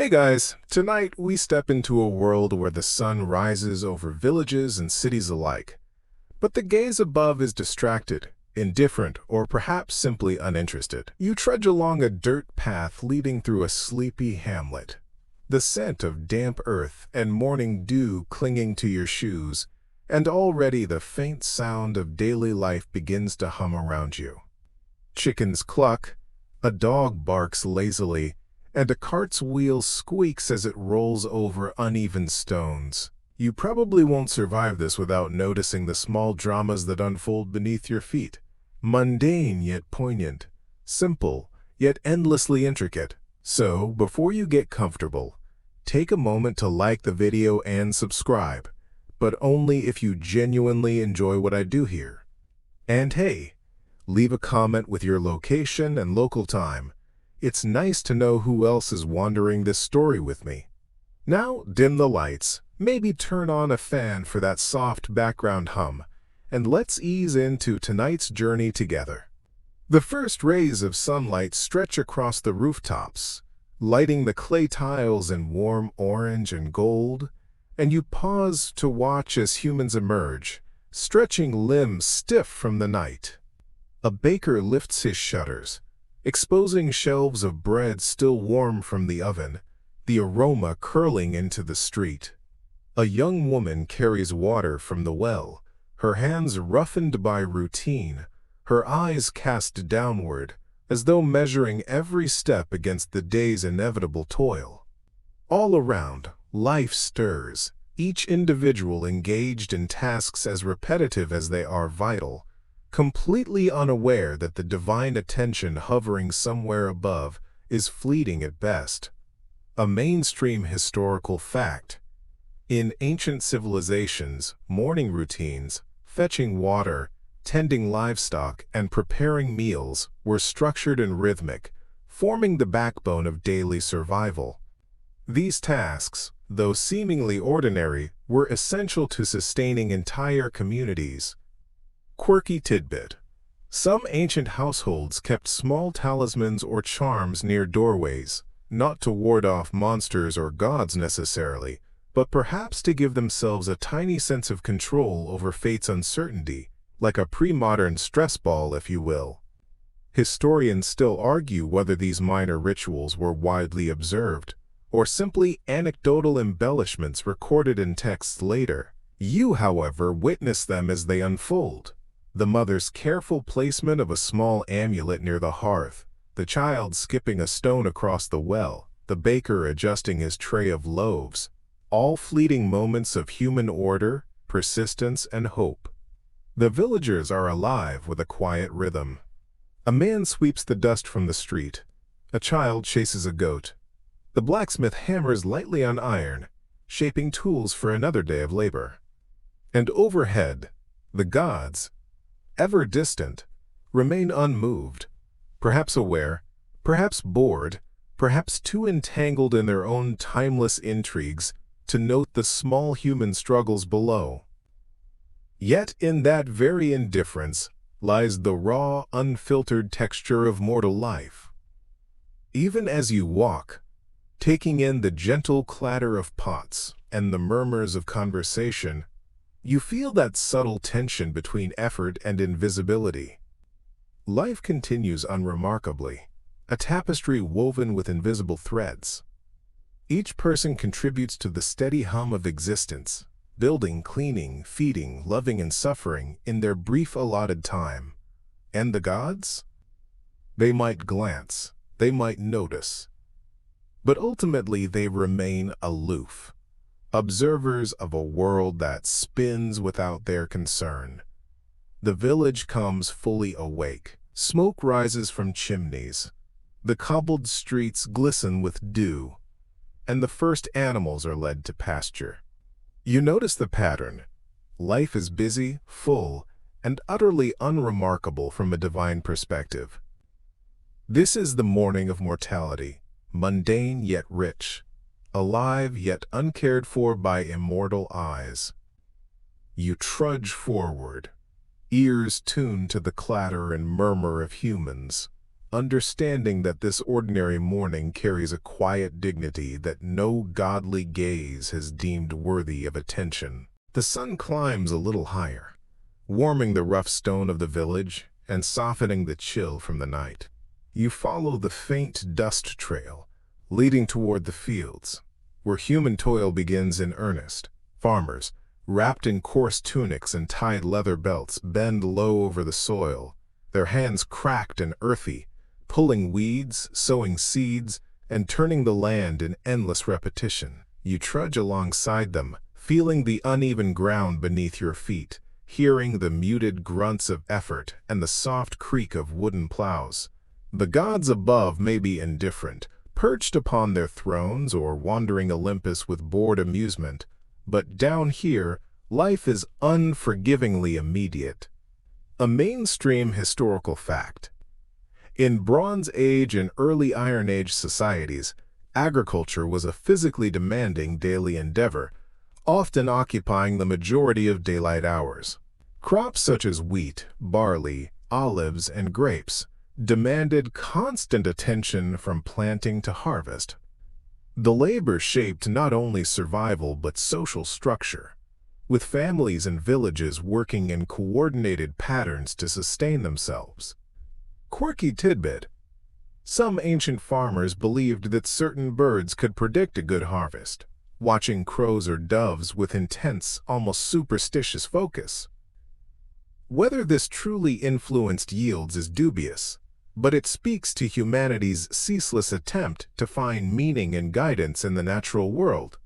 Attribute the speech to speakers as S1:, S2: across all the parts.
S1: Hey guys, tonight we step into a world where the sun rises over villages and cities alike. But the gaze above is distracted, indifferent, or perhaps simply uninterested. You trudge along a dirt path leading through a sleepy hamlet. The scent of damp earth and morning dew clinging to your shoes, and already the faint sound of daily life begins to hum around you. Chickens cluck, a dog barks lazily, and a cart's wheel squeaks as it rolls over uneven stones. You probably won't survive this without noticing the small dramas that unfold beneath your feet. Mundane yet poignant, simple yet endlessly intricate. So, before you get comfortable, take a moment to like the video and subscribe, but only if you genuinely enjoy what I do here. And hey, leave a comment with your location and local time. It's nice to know who else is wandering this story with me. Now, dim the lights, maybe turn on a fan for that soft background hum, and let's ease into tonight's journey together. The first rays of sunlight stretch across the rooftops, lighting the clay tiles in warm orange and gold, and you pause to watch as humans emerge, stretching limbs stiff from the night. A baker lifts his shutters, exposing shelves of bread still warm from the oven, the aroma curling into the street. A young woman carries water from the well, her hands roughened by routine, her eyes cast downward, as though measuring every step against the day's inevitable toil. All around, life stirs, each individual engaged in tasks as repetitive as they are vital, completely unaware that the divine attention hovering somewhere above is fleeting at best. A mainstream historical fact. In ancient civilizations, morning routines, fetching water, tending livestock, and preparing meals were structured and rhythmic, forming the backbone of daily survival. These tasks, though seemingly ordinary, were essential to sustaining entire communities. Quirky tidbit. Some ancient households kept small talismans or charms near doorways, not to ward off monsters or gods necessarily, but perhaps to give themselves a tiny sense of control over fate's uncertainty, like a pre-modern stress ball, if you will. Historians still argue whether these minor rituals were widely observed, or simply anecdotal embellishments recorded in texts later. You, however, witness them as they unfold. The mother's careful placement of a small amulet near the hearth, the child skipping a stone across the well, the baker adjusting his tray of loaves, all fleeting moments of human order, persistence, and hope. The villagers are alive with a quiet rhythm. A man sweeps the dust from the street. A child chases a goat. The blacksmith hammers lightly on iron, shaping tools for another day of labor. And overhead, the gods, ever distant, remain unmoved, perhaps aware, perhaps bored, perhaps too entangled in their own timeless intrigues to note the small human struggles below. Yet in that very indifference lies the raw, unfiltered texture of mortal life. Even as you walk, taking in the gentle clatter of pots and the murmurs of conversation, you feel that subtle tension between effort and invisibility. Life continues unremarkably, a tapestry woven with invisible threads. Each person contributes to the steady hum of existence, building, cleaning, feeding, loving, and suffering in their brief allotted time. And the gods? They might glance, they might notice, but ultimately they remain aloof. Observers of a world that spins without their concern. The village comes fully awake. Smoke rises from chimneys. The cobbled streets glisten with dew, and the first animals are led to pasture. You notice the pattern. Life is busy, full, and utterly unremarkable from a divine perspective. This is the morning of mortality, mundane yet rich, alive yet uncared for by immortal eyes. You trudge forward, ears tuned to the clatter and murmur of humans, understanding that this ordinary morning carries a quiet dignity that no godly gaze has deemed worthy of attention. The sun climbs a little higher, warming the rough stone of the village and softening the chill from the night. You follow the faint dust trail, leading toward the fields, where human toil begins in earnest. Farmers, wrapped in coarse tunics and tied leather belts, bend low over the soil, their hands cracked and earthy, pulling weeds, sowing seeds, and turning the land in endless repetition. You trudge alongside them, feeling the uneven ground beneath your feet, hearing the muted grunts of effort and the soft creak of wooden plows. The gods above may be indifferent, perched upon their thrones or wandering Olympus with bored amusement, but down here, life is unforgivingly immediate. A mainstream historical fact. In Bronze Age and early Iron Age societies, agriculture was a physically demanding daily endeavor, often occupying the majority of daylight hours. Crops such as wheat, barley, olives, and grapes demanded constant attention from planting to harvest. The labor shaped not only survival but social structure, with families and villages working in coordinated patterns to sustain themselves. Quirky tidbit: some ancient farmers believed that certain birds could predict a good harvest, watching crows or doves with intense, almost superstitious focus. Whether this truly influenced yields is dubious, but it speaks to humanity's ceaseless attempt to find meaning and guidance in the natural world.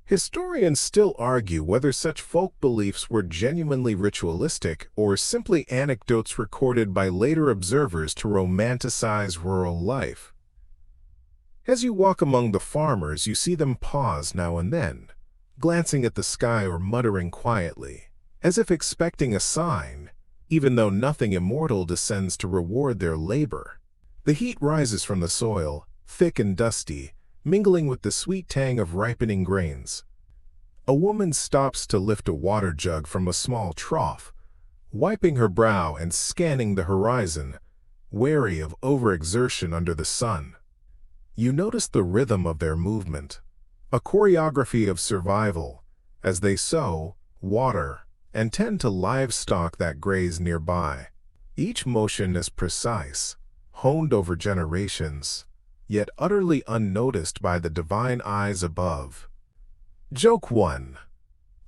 S1: Historians still argue whether such folk beliefs were genuinely ritualistic or simply anecdotes recorded by later observers to romanticize rural life. As you walk among the farmers, you see them pause now and then, glancing at the sky or muttering quietly, as if expecting a sign, even though nothing immortal descends to reward their labor. The heat rises from the soil, thick and dusty, mingling with the sweet tang of ripening grains. A woman stops to lift a water jug from a small trough, wiping her brow and scanning the horizon, wary of overexertion under the sun. You notice the rhythm of their movement, a choreography of survival, as they sow, water, and tend to livestock that graze nearby. Each motion is precise, honed over generations, yet utterly unnoticed by the divine eyes above. Joke 1.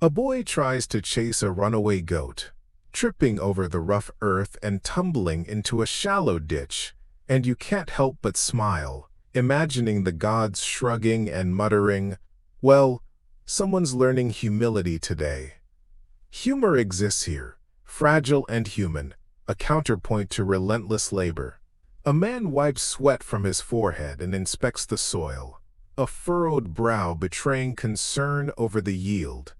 S1: A boy tries to chase a runaway goat, tripping over the rough earth and tumbling into a shallow ditch, and you can't help but smile, imagining the gods shrugging and muttering, "Well, someone's learning humility today." Humor exists here, fragile and human, a counterpoint to relentless labor. A man wipes sweat from his forehead and inspects the soil, a furrowed brow betraying concern over the yield.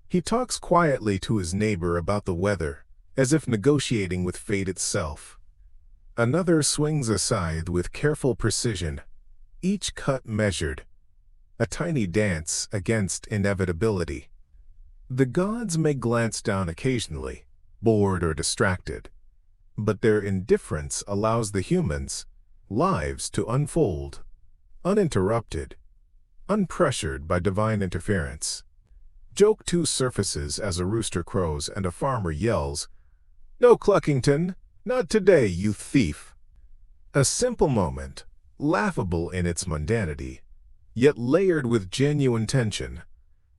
S1: He talks quietly to his neighbor about the weather, as if negotiating with fate itself. Another swings a scythe with careful precision, each cut measured, a tiny dance against inevitability. The gods may glance down occasionally, bored or distracted, but their indifference allows the humans' lives to unfold, uninterrupted, unpressured by divine interference. Joke 2 surfaces as a rooster crows and a farmer yells, "No Cluckington, not today, you thief!" A simple moment, laughable in its mundanity, yet layered with genuine tension.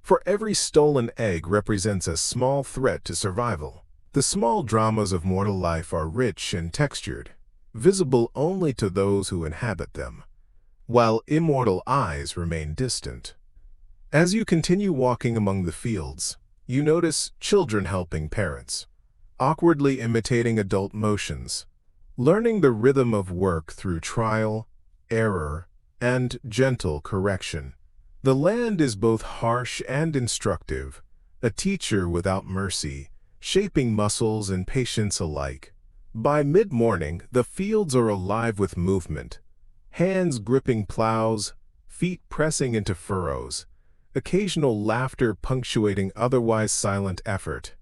S1: For every stolen egg represents a small threat to survival. The small dramas of mortal life are rich and textured, visible only to those who inhabit them, while immortal eyes remain distant. As you continue walking among the fields, you notice children helping parents, awkwardly imitating adult motions, learning the rhythm of work through trial, error, and gentle correction. The land is both harsh and instructive, a teacher without mercy, shaping muscles and patience alike. By mid-morning, the fields are alive with movement, hands gripping plows, feet pressing into furrows, occasional laughter punctuating otherwise silent effort.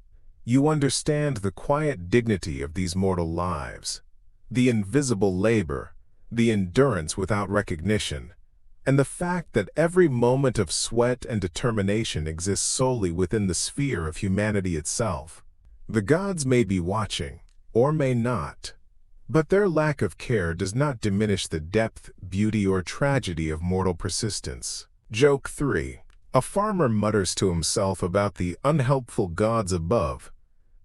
S1: You understand the quiet dignity of these mortal lives. the invisible labor, the endurance without recognition, and the fact that every moment of sweat and determination exists solely within the sphere of humanity itself. The gods may be watching, or may not, but their lack of care does not diminish the depth, beauty, or tragedy of mortal persistence. Joke 3. A farmer mutters to himself about the unhelpful gods above,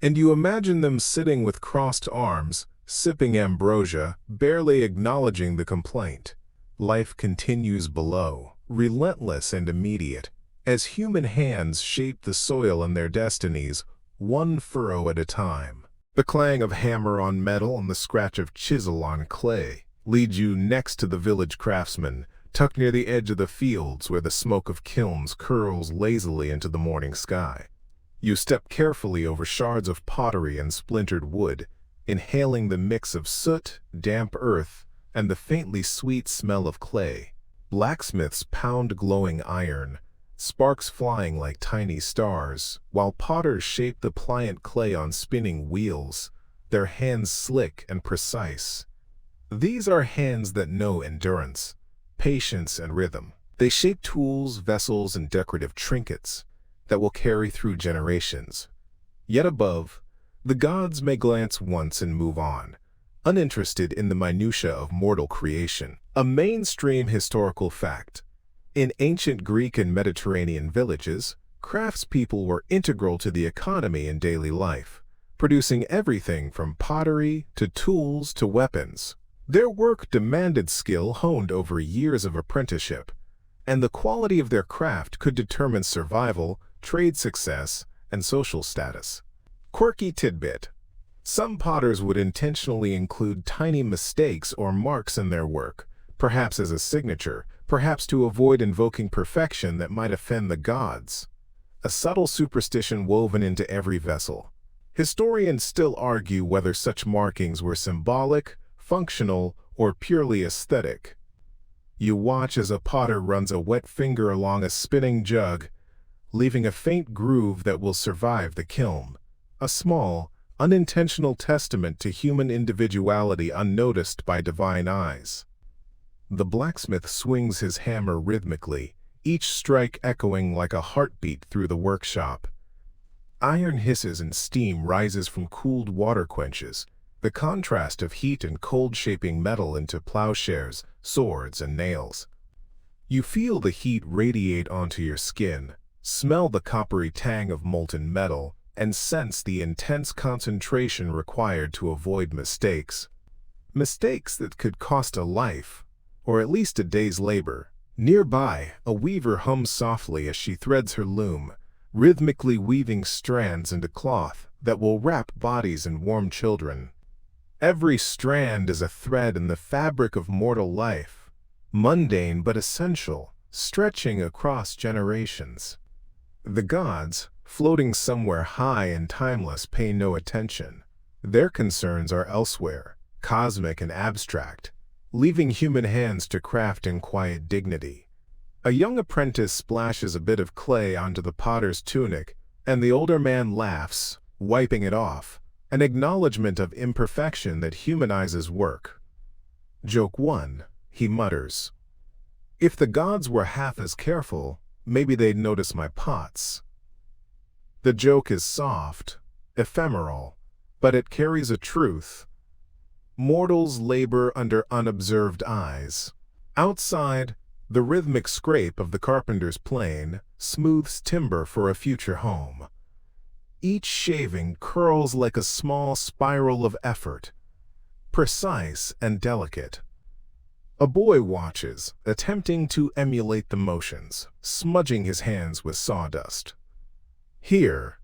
S1: and you imagine them sitting with crossed arms, sipping ambrosia, barely acknowledging the complaint. Life continues below, relentless and immediate, as human hands shape the soil and their destinies, one furrow at a time. The clang of hammer on metal and the scratch of chisel on clay lead you next to the village craftsman, tucked near the edge of the fields where the smoke of kilns curls lazily into the morning sky. You step carefully over shards of pottery and splintered wood, inhaling the mix of soot, damp earth, and the faintly sweet smell of clay. Blacksmiths pound glowing iron, sparks flying like tiny stars, while potters shape the pliant clay on spinning wheels, their hands slick and precise. These are hands that know endurance, patience, and rhythm. They shape tools, vessels, and decorative trinkets that will carry through generations. Yet above, the gods may glance once and move on, uninterested in the minutiae of mortal creation. A mainstream historical fact. In ancient Greek and Mediterranean villages, craftspeople were integral to the economy and daily life, producing everything from pottery to tools to weapons. Their work demanded skill honed over years of apprenticeship, and the quality of their craft could determine survival, trade success, and social status. Quirky tidbit. Some potters would intentionally include tiny mistakes or marks in their work, perhaps as a signature, perhaps to avoid invoking perfection that might offend the gods. A subtle superstition woven into every vessel. Historians still argue whether such markings were symbolic, functional, or purely aesthetic. You watch as a potter runs a wet finger along a spinning jug, leaving a faint groove that will survive the kiln. A small, unintentional testament to human individuality unnoticed by divine eyes. The blacksmith swings his hammer rhythmically, each strike echoing like a heartbeat through the workshop. Iron hisses and steam rises from cooled water quenches, the contrast of heat and cold shaping metal into plowshares, swords, and nails. You feel the heat radiate onto your skin, smell the coppery tang of molten metal, and sense the intense concentration required to avoid mistakes. Mistakes that could cost a life, or at least a day's labor. Nearby, a weaver hums softly as she threads her loom, rhythmically weaving strands into cloth that will wrap bodies and warm children. Every strand is a thread in the fabric of mortal life, mundane but essential, stretching across generations. The gods, floating somewhere high and timeless, pay no attention. Their concerns are elsewhere, cosmic and abstract, leaving human hands to craft in quiet dignity. A young apprentice splashes a bit of clay onto the potter's tunic, and the older man laughs, wiping it off, an acknowledgement of imperfection that humanizes work. Joke 1, he mutters. If the gods were half as careful, maybe they'd notice my pots. The joke is soft, ephemeral, but it carries a truth. Mortals labor under unobserved eyes. Outside, the rhythmic scrape of the carpenter's plane smooths timber for a future home. Each shaving curls like a small spiral of effort, precise and delicate. A boy watches, attempting to emulate the motions, smudging his hands with sawdust. Here,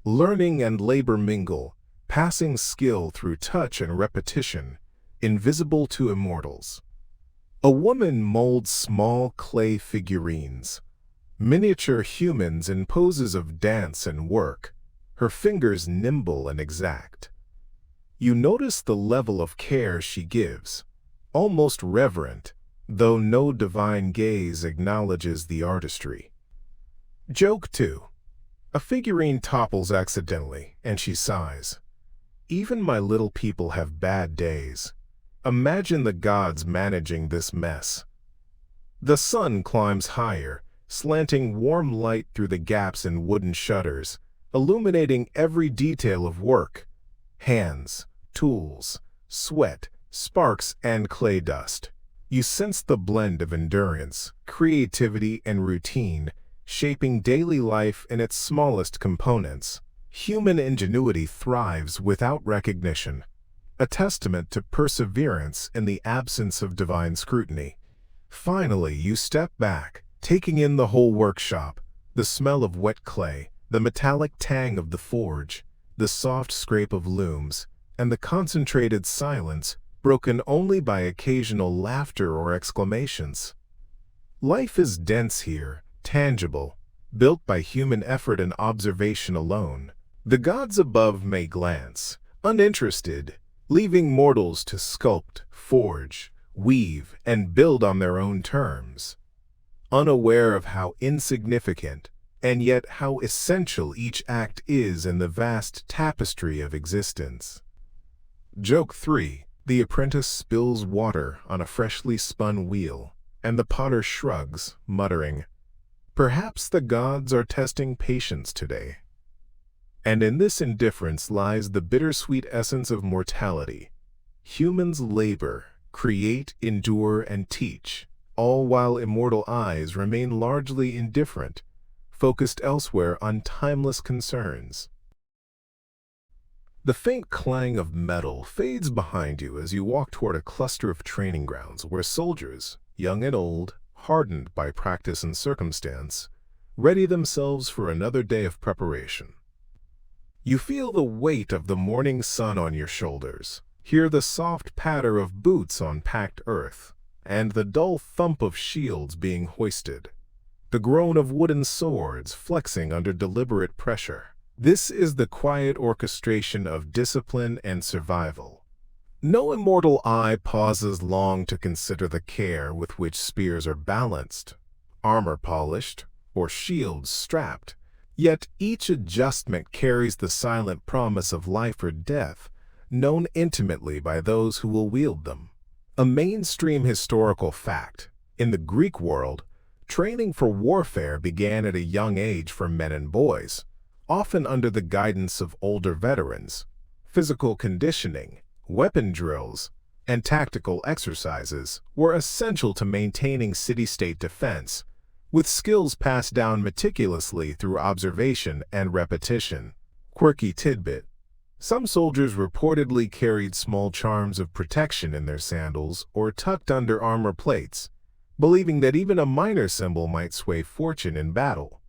S1: learning and labor mingle, passing skill through touch and repetition, invisible to immortals. A woman molds small clay figurines, miniature humans in poses of dance and work, her fingers nimble and exact. You notice the level of care she gives, almost reverent, though no divine gaze acknowledges the artistry. Joke 2. A figurine topples accidentally, and she sighs. Even my little people have bad days. Imagine the gods managing this mess. The sun climbs higher, slanting warm light through the gaps in wooden shutters, illuminating every detail of work: hands, tools, sweat, sparks, and clay dust. You sense the blend of endurance, creativity, and routine, shaping daily life in its smallest components. Human ingenuity thrives without recognition, a testament to perseverance in the absence of divine scrutiny. Finally, you step back, taking in the whole workshop: the smell of wet clay, the metallic tang of the forge, the soft scrape of looms, and the concentrated silence, broken only by occasional laughter or exclamations. Life is dense here, tangible, built by human effort and observation alone. The gods above may glance, uninterested, leaving mortals to sculpt, forge, weave, and build on their own terms, unaware of how insignificant and yet how essential each act is in the vast tapestry of existence. Joke 3. The apprentice spills water on a freshly spun wheel, and the potter shrugs, muttering, "Perhaps the gods are testing patience today." And in this indifference lies the bittersweet essence of mortality. Humans labor, create, endure, and teach, all while immortal eyes remain largely indifferent, focused elsewhere on timeless concerns. The faint clang of metal fades behind you as you walk toward a cluster of training grounds where soldiers, young and old, hardened by practice and circumstance, ready themselves for another day of preparation. You feel the weight of the morning sun on your shoulders, hear the soft patter of boots on packed earth, and the dull thump of shields being hoisted, the groan of wooden swords flexing under deliberate pressure. This is the quiet orchestration of discipline and survival. No immortal eye pauses long to consider the care with which spears are balanced, armor polished, or shields strapped. Yet each adjustment carries the silent promise of life or death, known intimately by those who will wield them. A mainstream historical fact: in the Greek world, training for warfare began at a young age for men and boys, often under the guidance of older veterans. Physical conditioning, weapon drills, and tactical exercises were essential to maintaining city-state defense, with skills passed down meticulously through observation and repetition. Quirky tidbit: some soldiers reportedly carried small charms of protection in their sandals or tucked under armor plates, believing that even a minor symbol might sway fortune in battle.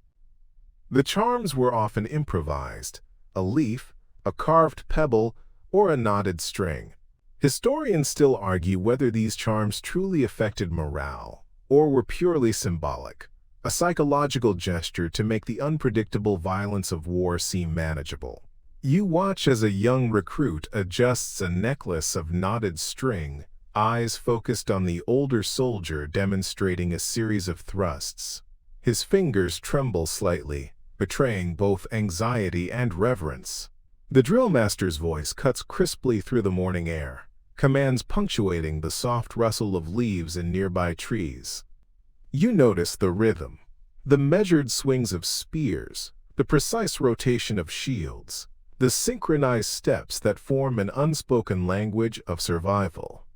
S1: The charms were often improvised: a leaf, a carved pebble, or a knotted string. Historians still argue whether these charms truly affected morale, or were purely symbolic, a psychological gesture to make the unpredictable violence of war seem manageable. You watch as a young recruit adjusts a necklace of knotted string, eyes focused on the older soldier demonstrating a series of thrusts. His fingers tremble slightly, betraying both anxiety and reverence. The drillmaster's voice cuts crisply through the morning air, commands punctuating the soft rustle of leaves in nearby trees. You notice the rhythm, the measured swings of spears, the precise rotation of shields, the synchronized steps that form an unspoken language of survival.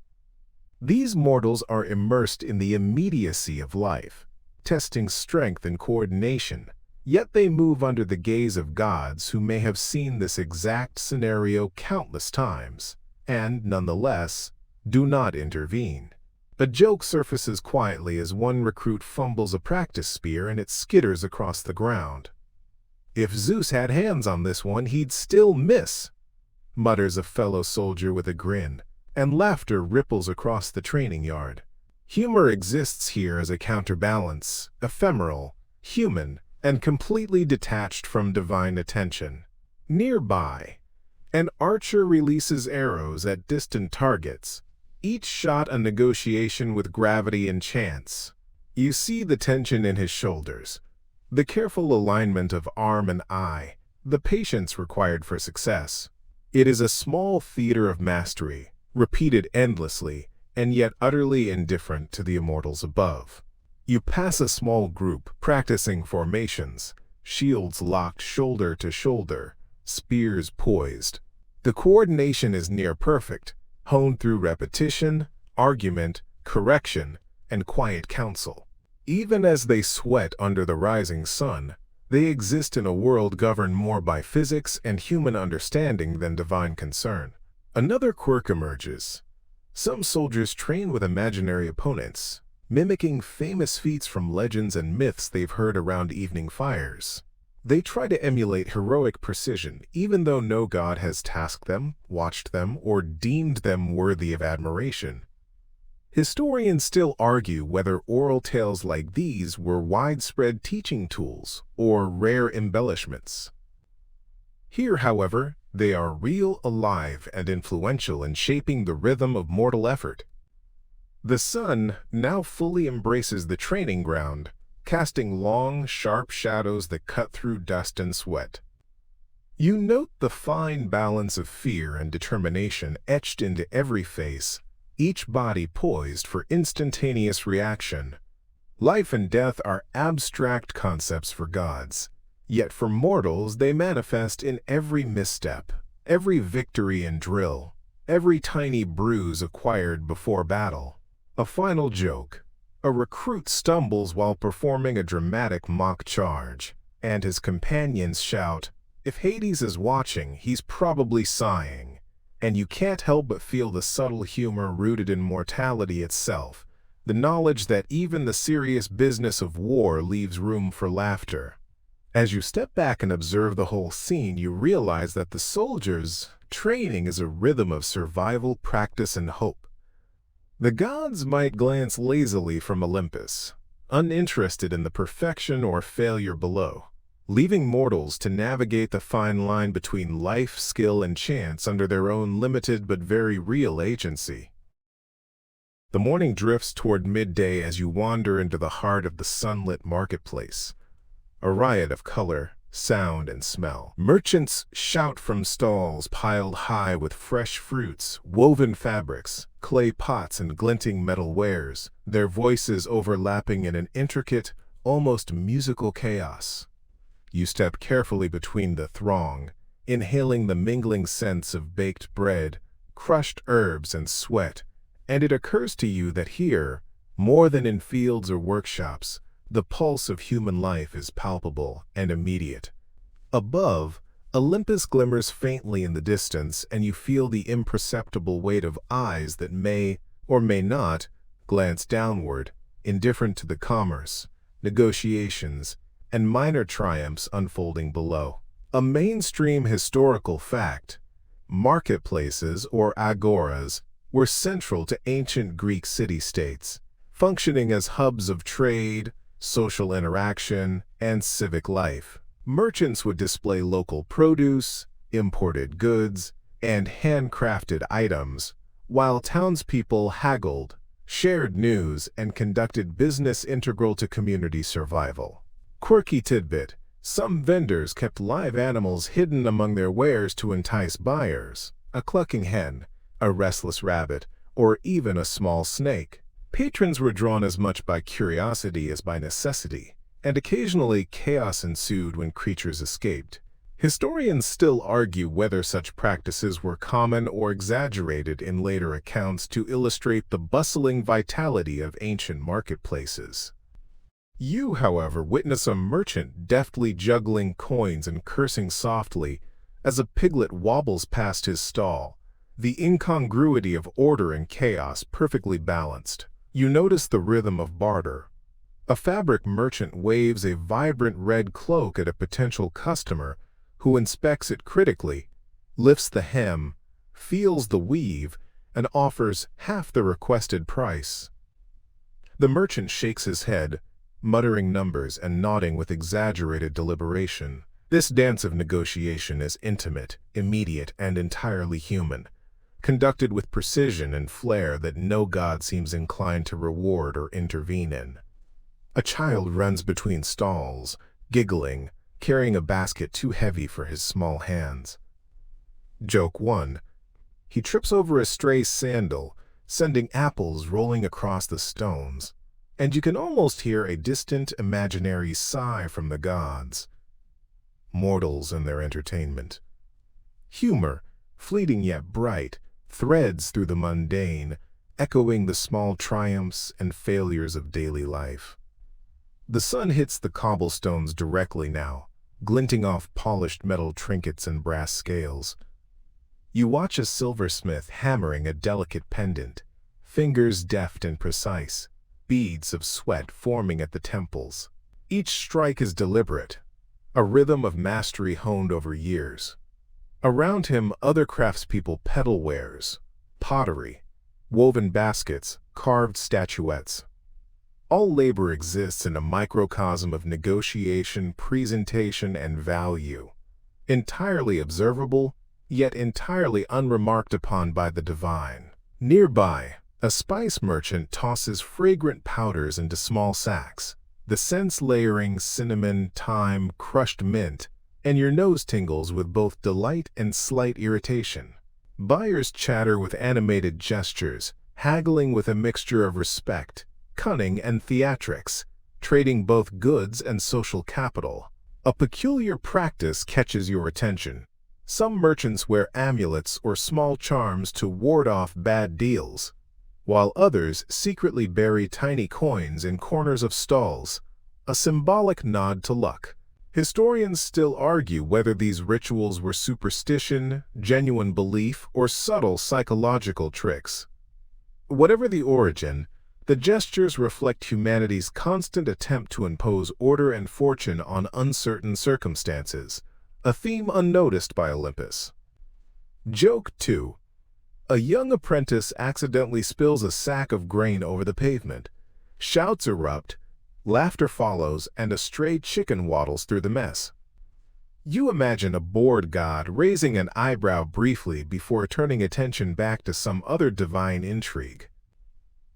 S1: These mortals are immersed in the immediacy of life, testing strength and coordination, yet they move under the gaze of gods who may have seen this exact scenario countless times, and, nonetheless, do not intervene. A joke surfaces quietly as one recruit fumbles a practice spear and it skitters across the ground. "If Zeus had hands on this one, he'd still miss," mutters a fellow soldier with a grin, and laughter ripples across the training yard. Humor exists here as a counterbalance, ephemeral, human, and completely detached from divine attention. Nearby, an archer releases arrows at distant targets, each shot a negotiation with gravity and chance. You see the tension in his shoulders, the careful alignment of arm and eye, the patience required for success. It is a small theater of mastery, repeated endlessly, and yet utterly indifferent to the immortals above. You pass a small group practicing formations, shields locked shoulder to shoulder, spears poised. The coordination is near perfect, honed through repetition, argument, correction, and quiet counsel. Even as they sweat under the rising sun, they exist in a world governed more by physics and human understanding than divine concern. Another quirk emerges. Some soldiers train with imaginary opponents, mimicking famous feats from legends and myths they've heard around evening fires. They try to emulate heroic precision, even though no god has tasked them, watched them, or deemed them worthy of admiration. Historians still argue whether oral tales like these were widespread teaching tools or rare embellishments. Here, however, they are real, alive, and influential in shaping the rhythm of mortal effort. The sun now fully embraces the training ground, casting long, sharp shadows that cut through dust and sweat. You note the fine balance of fear and determination etched into every face, each body poised for instantaneous reaction. Life and death are abstract concepts for gods, yet for mortals they manifest in every misstep, every victory and drill, every tiny bruise acquired before battle. A final joke. A recruit stumbles while performing a dramatic mock charge, and his companions shout, "If Hades is watching, he's probably sighing." And you can't help but feel the subtle humor rooted in mortality itself, the knowledge that even the serious business of war leaves room for laughter. As you step back and observe the whole scene, you realize that the soldiers' training is a rhythm of survival, practice, and hope. The gods might glance lazily from Olympus, uninterested in the perfection or failure below, leaving mortals to navigate the fine line between life, skill, and chance under their own limited but very real agency. The morning drifts toward midday as you wander into the heart of the sunlit marketplace, a riot of color, sound, and smell. Merchants shout from stalls piled high with fresh fruits, woven fabrics, clay pots, and glinting metal wares, their voices overlapping in an intricate, almost musical chaos. You step carefully between the throng, inhaling the mingling scents of baked bread, crushed herbs, and sweat, and it occurs to you that here, more than in fields or workshops, the pulse of human life is palpable and immediate. Above, Olympus glimmers faintly in the distance, and you feel the imperceptible weight of eyes that may, or may not, glance downward, indifferent to the commerce, negotiations, and minor triumphs unfolding below. A mainstream historical fact, marketplaces or agoras were central to ancient Greek city-states, functioning as hubs of trade, social interaction, and civic life. Merchants would display local produce, imported goods, and handcrafted items, while townspeople haggled, shared news, and conducted business integral to community survival. Quirky tidbit: some vendors kept live animals hidden among their wares to entice buyers, a clucking hen, a restless rabbit, or even a small snake. Patrons were drawn as much by curiosity as by necessity, and occasionally chaos ensued when creatures escaped. Historians still argue whether such practices were common or exaggerated in later accounts to illustrate the bustling vitality of ancient marketplaces. You, however, witness a merchant deftly juggling coins and cursing softly as a piglet wobbles past his stall, the incongruity of order and chaos perfectly balanced. You notice the rhythm of barter. A fabric merchant waves a vibrant red cloak at a potential customer who inspects it critically, lifts the hem, feels the weave, and offers half the requested price. The merchant shakes his head, muttering numbers and nodding with exaggerated deliberation. This dance of negotiation is intimate, immediate, and entirely human, conducted with precision and flair that no god seems inclined to reward or intervene in. A child runs between stalls, giggling, carrying a basket too heavy for his small hands. Joke 1. He trips over a stray sandal, sending apples rolling across the stones, and you can almost hear a distant imaginary sigh from the gods. Mortals and their entertainment. Humor, fleeting yet bright, threads through the mundane, echoing the small triumphs and failures of daily life. The sun hits the cobblestones directly now, glinting off polished metal trinkets and brass scales. You watch a silversmith hammering a delicate pendant, fingers deft and precise, beads of sweat forming at the temples. Each strike is deliberate, a rhythm of mastery honed over years. Around him, other craftspeople peddle wares, pottery, woven baskets, carved statuettes. All labor exists in a microcosm of negotiation, presentation, and value, entirely observable, yet entirely unremarked upon by the divine. Nearby, a spice merchant tosses fragrant powders into small sacks, the scents layering cinnamon, thyme, crushed mint, and your nose tingles with both delight and slight irritation. Buyers chatter with animated gestures, haggling with a mixture of respect, cunning, and theatrics, trading both goods and social capital. A peculiar practice catches your attention. Some merchants wear amulets or small charms to ward off bad deals, while others secretly bury tiny coins in corners of stalls, a symbolic nod to luck. Historians still argue whether these rituals were superstition, genuine belief, or subtle psychological tricks. Whatever the origin, the gestures reflect humanity's constant attempt to impose order and fortune on uncertain circumstances, a theme unnoticed by Olympus. Joke 2. A young apprentice accidentally spills a sack of grain over the pavement. Shouts erupt, laughter follows, and a stray chicken waddles through the mess. You imagine a bored god raising an eyebrow briefly before turning attention back to some other divine intrigue.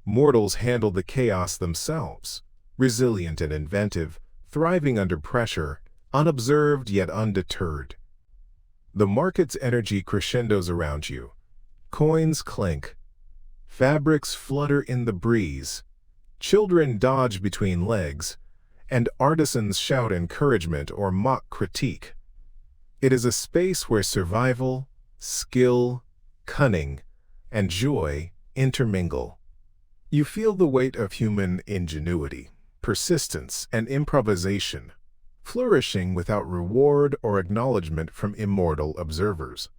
S1: Mortals handle the chaos themselves, resilient and inventive, thriving under pressure, unobserved yet undeterred. The market's energy crescendos around you. Coins clink. Fabrics flutter in the breeze. Children dodge between legs, and artisans shout encouragement or mock critique. It is a space where survival, skill, cunning, and joy intermingle. You feel the weight of human ingenuity, persistence, and improvisation, flourishing without reward or acknowledgement from immortal observers.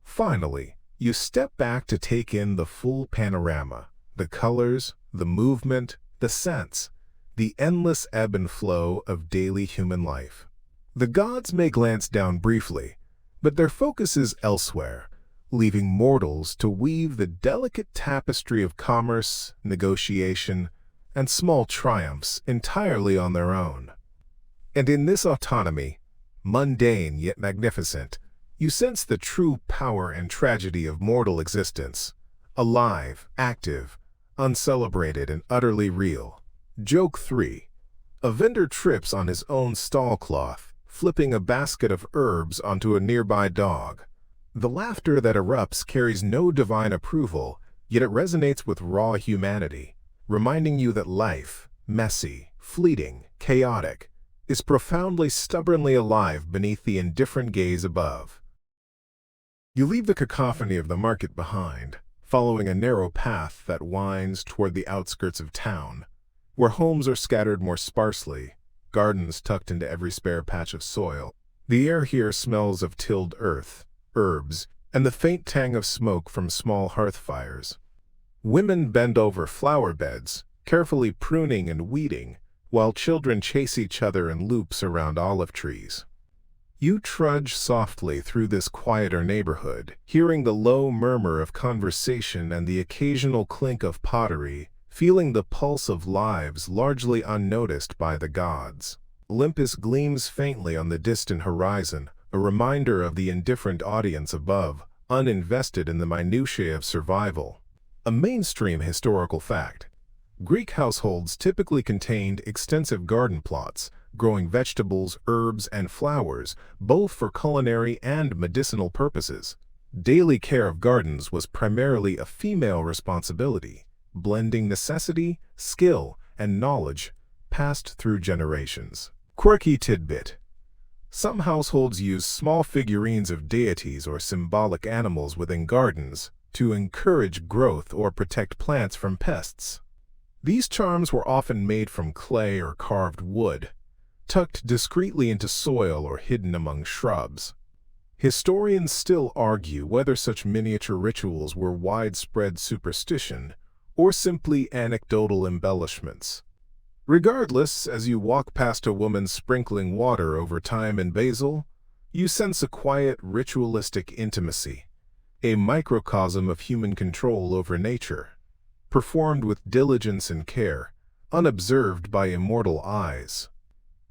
S1: Finally, you step back to take in the full panorama, the colors, the movement, the scents, the endless ebb and flow of daily human life. The gods may glance down briefly, but their focus is elsewhere, leaving mortals to weave the delicate tapestry of commerce, negotiation, and small triumphs entirely on their own. And in this autonomy, mundane yet magnificent, you sense the true power and tragedy of mortal existence, alive, active, uncelebrated, and utterly real. Joke 3. A vendor trips on his own stall cloth, flipping a basket of herbs onto a nearby dog. The laughter that erupts carries no divine approval, yet it resonates with raw humanity, reminding you that life, messy, fleeting, chaotic, is profoundly stubbornly alive beneath the indifferent gaze above. You leave the cacophony of the market behind, following a narrow path that winds toward the outskirts of town, where homes are scattered more sparsely, gardens tucked into every spare patch of soil. The air here smells of tilled earth, herbs, and the faint tang of smoke from small hearth fires. Women bend over flower beds, carefully pruning and weeding, while children chase each other in loops around olive trees. You trudge softly through this quieter neighborhood, hearing the low murmur of conversation and the occasional clink of pottery, feeling the pulse of lives largely unnoticed by the gods. Olympus gleams faintly on the distant horizon, a reminder of the indifferent audience above, uninvested in the minutiae of survival. A mainstream historical fact. Greek households typically contained extensive garden plots, growing vegetables, herbs, and flowers, both for culinary and medicinal purposes. Daily care of gardens was primarily a female responsibility, blending necessity, skill, and knowledge passed through generations. Quirky tidbit. Some households use small figurines of deities or symbolic animals within gardens to encourage growth or protect plants from pests. These charms were often made from clay or carved wood, tucked discreetly into soil or hidden among shrubs. Historians still argue whether such miniature rituals were widespread superstition or simply anecdotal embellishments. Regardless, as you walk past a woman sprinkling water over thyme and basil, you sense a quiet, ritualistic intimacy, a microcosm of human control over nature, performed with diligence and care, unobserved by immortal eyes.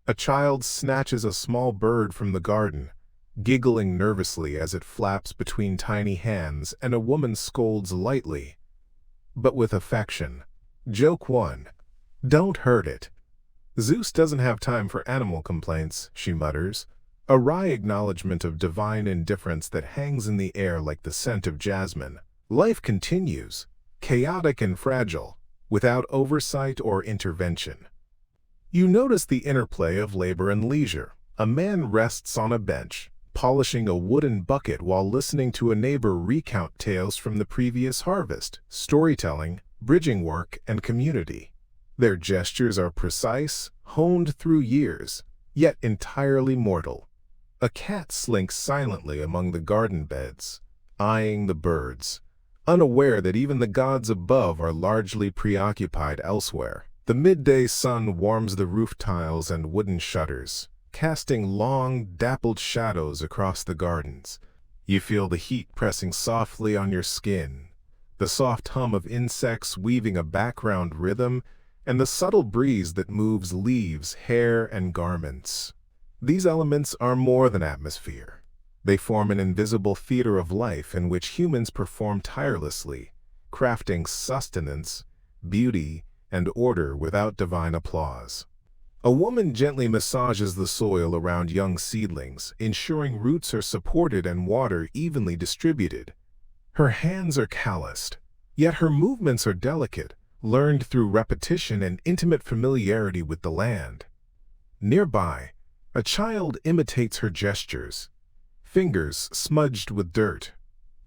S1: A child snatches a small bird from the garden, giggling nervously as it flaps between tiny hands, and a woman scolds lightly, but with affection. Joke 1. Don't hurt it. Zeus doesn't have time for animal complaints, she mutters, a wry acknowledgement of divine indifference that hangs in the air like the scent of jasmine. Life continues, chaotic and fragile, without oversight or intervention. You notice the interplay of labor and leisure. A man rests on a bench, polishing a wooden bucket while listening to a neighbor recount tales from the previous harvest. Storytelling, bridging work, and community. Their gestures are precise, honed through years, yet entirely mortal. A cat slinks silently among the garden beds, eyeing the birds, unaware that even the gods above are largely preoccupied elsewhere. The midday sun warms the roof tiles and wooden shutters, casting long, dappled shadows across the gardens. You feel the heat pressing softly on your skin, the soft hum of insects weaving a background rhythm, and the subtle breeze that moves leaves, hair, and garments. These elements are more than atmosphere. They form an invisible theater of life in which humans perform tirelessly, crafting sustenance, beauty, and order without divine applause. A woman gently massages the soil around young seedlings, ensuring roots are supported and water evenly distributed. Her hands are calloused, yet her movements are delicate, learned through repetition and intimate familiarity with the land. Nearby, a child imitates her gestures, fingers smudged with dirt,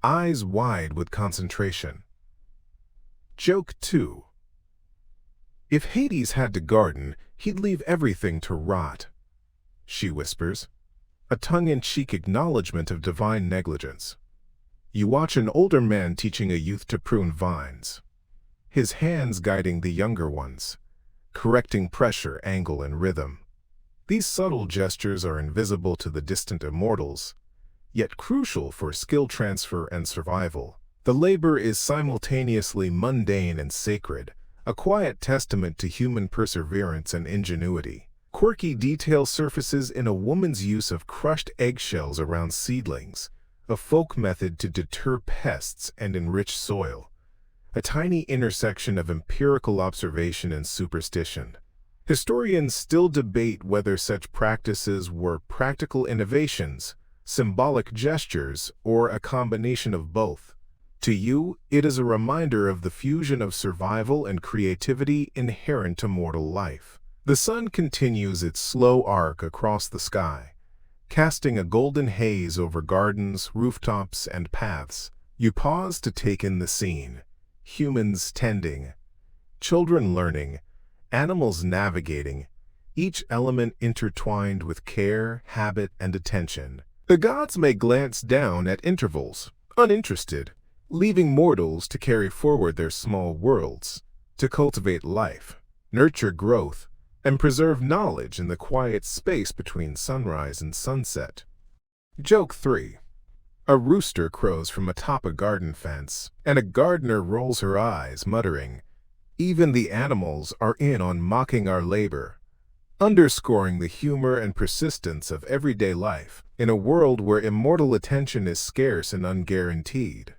S1: eyes wide with concentration. Joke 2. If Hades had to garden, he'd leave everything to rot, she whispers, a tongue-in-cheek acknowledgement of divine negligence. You watch an older man teaching a youth to prune vines, his hands guiding the younger ones, correcting pressure, angle, and rhythm. These subtle gestures are invisible to the distant immortals, yet crucial for skill transfer and survival. The labor is simultaneously mundane and sacred, a quiet testament to human perseverance and ingenuity. Quirky detail surfaces in a woman's use of crushed eggshells around seedlings, a folk method to deter pests and enrich soil. A tiny intersection of empirical observation and superstition. Historians still debate whether such practices were practical innovations, symbolic gestures, or a combination of both. To you, it is a reminder of the fusion of survival and creativity inherent to mortal life. The sun continues its slow arc across the sky, casting a golden haze over gardens, rooftops, and paths. You pause to take in the scene. Humans tending, children learning, animals navigating, each element intertwined with care, habit, and attention. The gods may glance down at intervals, uninterested, leaving mortals to carry forward their small worlds, to cultivate life, nurture growth, and preserve knowledge in the quiet space between sunrise and sunset. Joke 3. A rooster crows from atop a garden fence, and a gardener rolls her eyes, muttering, "Even the animals are in on mocking our labor," underscoring the humor and persistence of everyday life in a world where immortal attention is scarce and unguaranteed.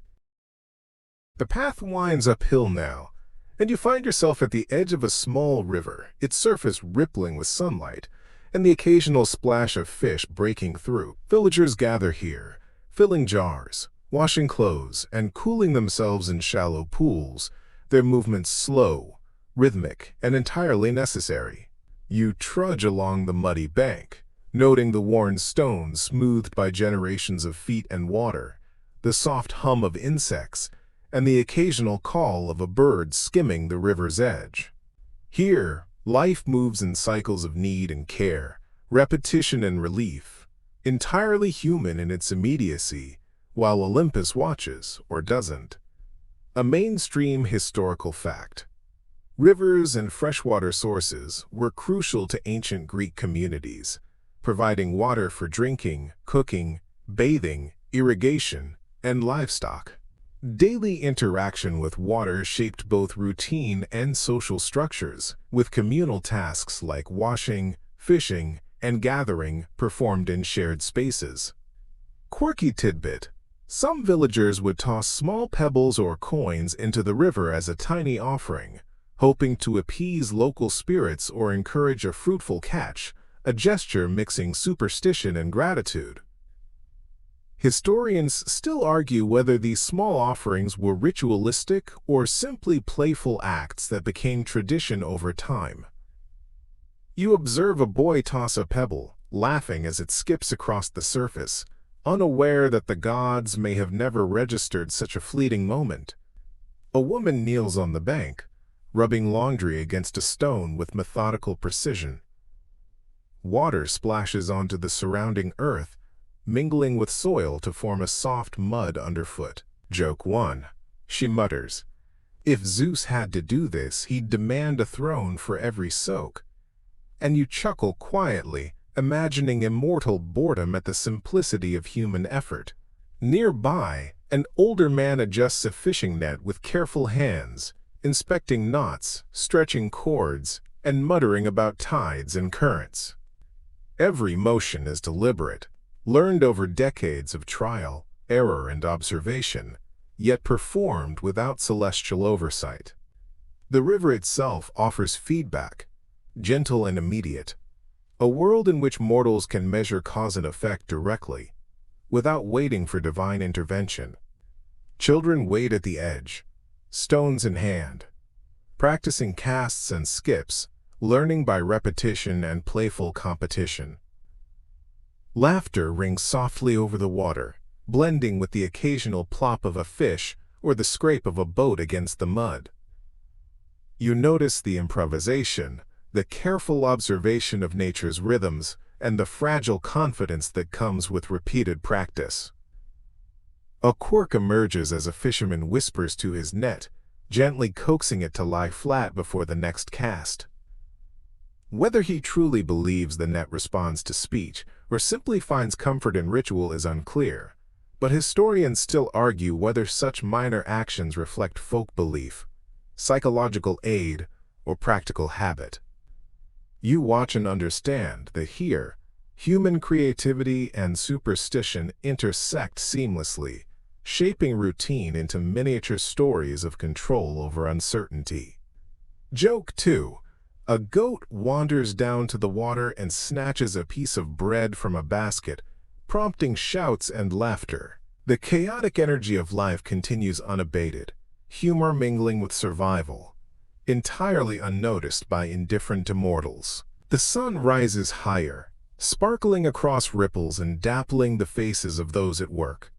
S1: The path winds uphill now, and you find yourself at the edge of a small river, its surface rippling with sunlight, and the occasional splash of fish breaking through. Villagers gather here, filling jars, washing clothes, and cooling themselves in shallow pools, their movements slow, rhythmic, and entirely necessary. You trudge along the muddy bank, noting the worn stones smoothed by generations of feet and water, the soft hum of insects, and the occasional call of a bird skimming the river's edge. Here, life moves in cycles of need and care, repetition and relief, entirely human in its immediacy, while Olympus watches, or doesn't. A mainstream historical fact. Rivers and freshwater sources were crucial to ancient Greek communities, providing water for drinking, cooking, bathing, irrigation, and livestock. Daily interaction with water shaped both routine and social structures, with communal tasks like washing, fishing, and gathering performed in shared spaces. Quirky tidbit: some villagers would toss small pebbles or coins into the river as a tiny offering, hoping to appease local spirits or encourage a fruitful catch, a gesture mixing superstition and gratitude. Historians still argue whether these small offerings were ritualistic or simply playful acts that became tradition over time. You observe a boy toss a pebble, laughing as it skips across the surface, unaware that the gods may have never registered such a fleeting moment. A woman kneels on the bank, rubbing laundry against a stone with methodical precision. Water splashes onto the surrounding earth, mingling with soil to form a soft mud underfoot. Joke 1. She mutters, "If Zeus had to do this, he'd demand a throne for every soak." And you chuckle quietly, imagining immortal boredom at the simplicity of human effort. Nearby, an older man adjusts a fishing net with careful hands, inspecting knots, stretching cords, and muttering about tides and currents. Every motion is deliberate, learned over decades of trial, error, and observation, yet performed without celestial oversight. The river itself offers feedback, gentle and immediate, a world in which mortals can measure cause and effect directly, without waiting for divine intervention. Children wait at the edge, stones in hand, practicing casts and skips, learning by repetition and playful competition. Laughter rings softly over the water, blending with the occasional plop of a fish or the scrape of a boat against the mud. You notice the improvisation, the careful observation of nature's rhythms, and the fragile confidence that comes with repeated practice. A quirk emerges as a fisherman whispers to his net, gently coaxing it to lie flat before the next cast. Whether he truly believes the net responds to speech or simply finds comfort in ritual is unclear, but historians still argue whether such minor actions reflect folk belief, psychological aid, or practical habit. You watch and understand that here, human creativity and superstition intersect seamlessly, shaping routine into miniature stories of control over uncertainty. Joke 2. A goat wanders down to the water and snatches a piece of bread from a basket, prompting shouts and laughter. The chaotic energy of life continues unabated, humor mingling with survival, entirely unnoticed by indifferent immortals. The sun rises higher, sparkling across ripples and dappling the faces of those at work.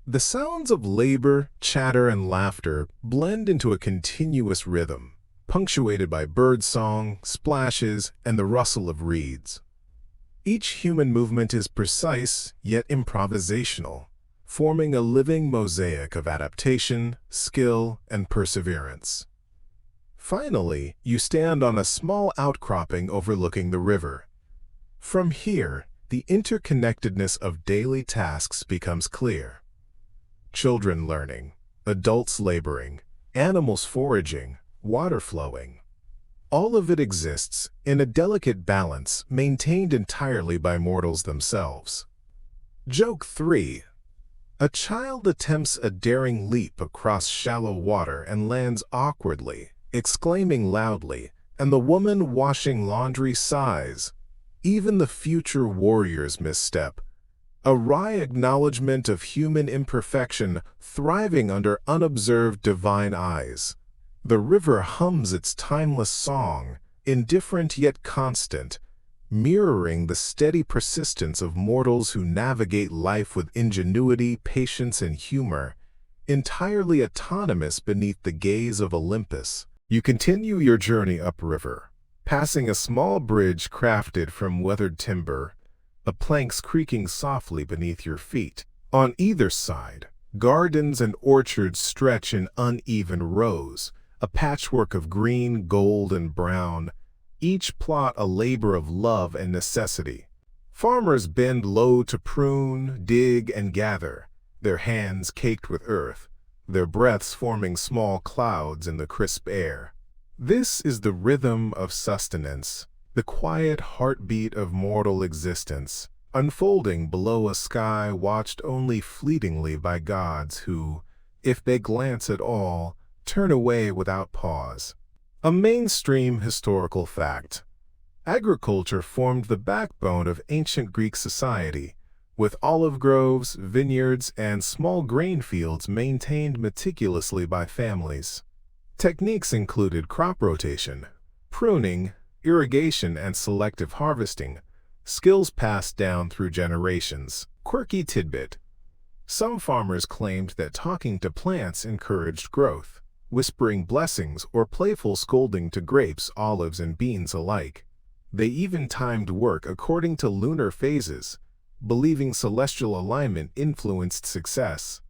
S1: The sounds of labor, chatter, and laughter blend into a continuous rhythm, punctuated by birdsong, splashes, and the rustle of reeds. Each human movement is precise, yet improvisational, forming a living mosaic of adaptation, skill, and perseverance. Finally, you stand on a small outcropping overlooking the river. From here, the interconnectedness of daily tasks becomes clear. Children learning, adults laboring, animals foraging, water flowing. All of it exists in a delicate balance maintained entirely by mortals themselves. Joke 3. A child attempts a daring leap across shallow water and lands awkwardly, exclaiming loudly, and the woman washing laundry sighs, Even the future warrior's misstep, a wry acknowledgement of human imperfection thriving under unobserved divine eyes. The river hums its timeless song, indifferent yet constant, mirroring the steady persistence of mortals who navigate life with ingenuity, patience, and humor, entirely autonomous beneath the gaze of Olympus. You continue your journey upriver, passing a small bridge crafted from weathered timber, the planks creaking softly beneath your feet. On either side, gardens and orchards stretch in uneven rows, a patchwork of green, gold, and brown, each plot a labor of love and necessity. Farmers bend low to prune, dig, and gather, their hands caked with earth, their breaths forming small clouds in the crisp air. This is the rhythm of sustenance, the quiet heartbeat of mortal existence, unfolding below a sky watched only fleetingly by gods who, if they glance at all, turn away without pause. A mainstream historical fact. Agriculture formed the backbone of ancient Greek society, with olive groves, vineyards, and small grain fields maintained meticulously by families. Techniques included crop rotation, pruning, irrigation, and selective harvesting, skills passed down through generations. Quirky tidbit. Some farmers claimed that talking to plants encouraged growth, whispering blessings or playful scolding to grapes, olives, and beans alike. They even timed work according to lunar phases, believing celestial alignment influenced success.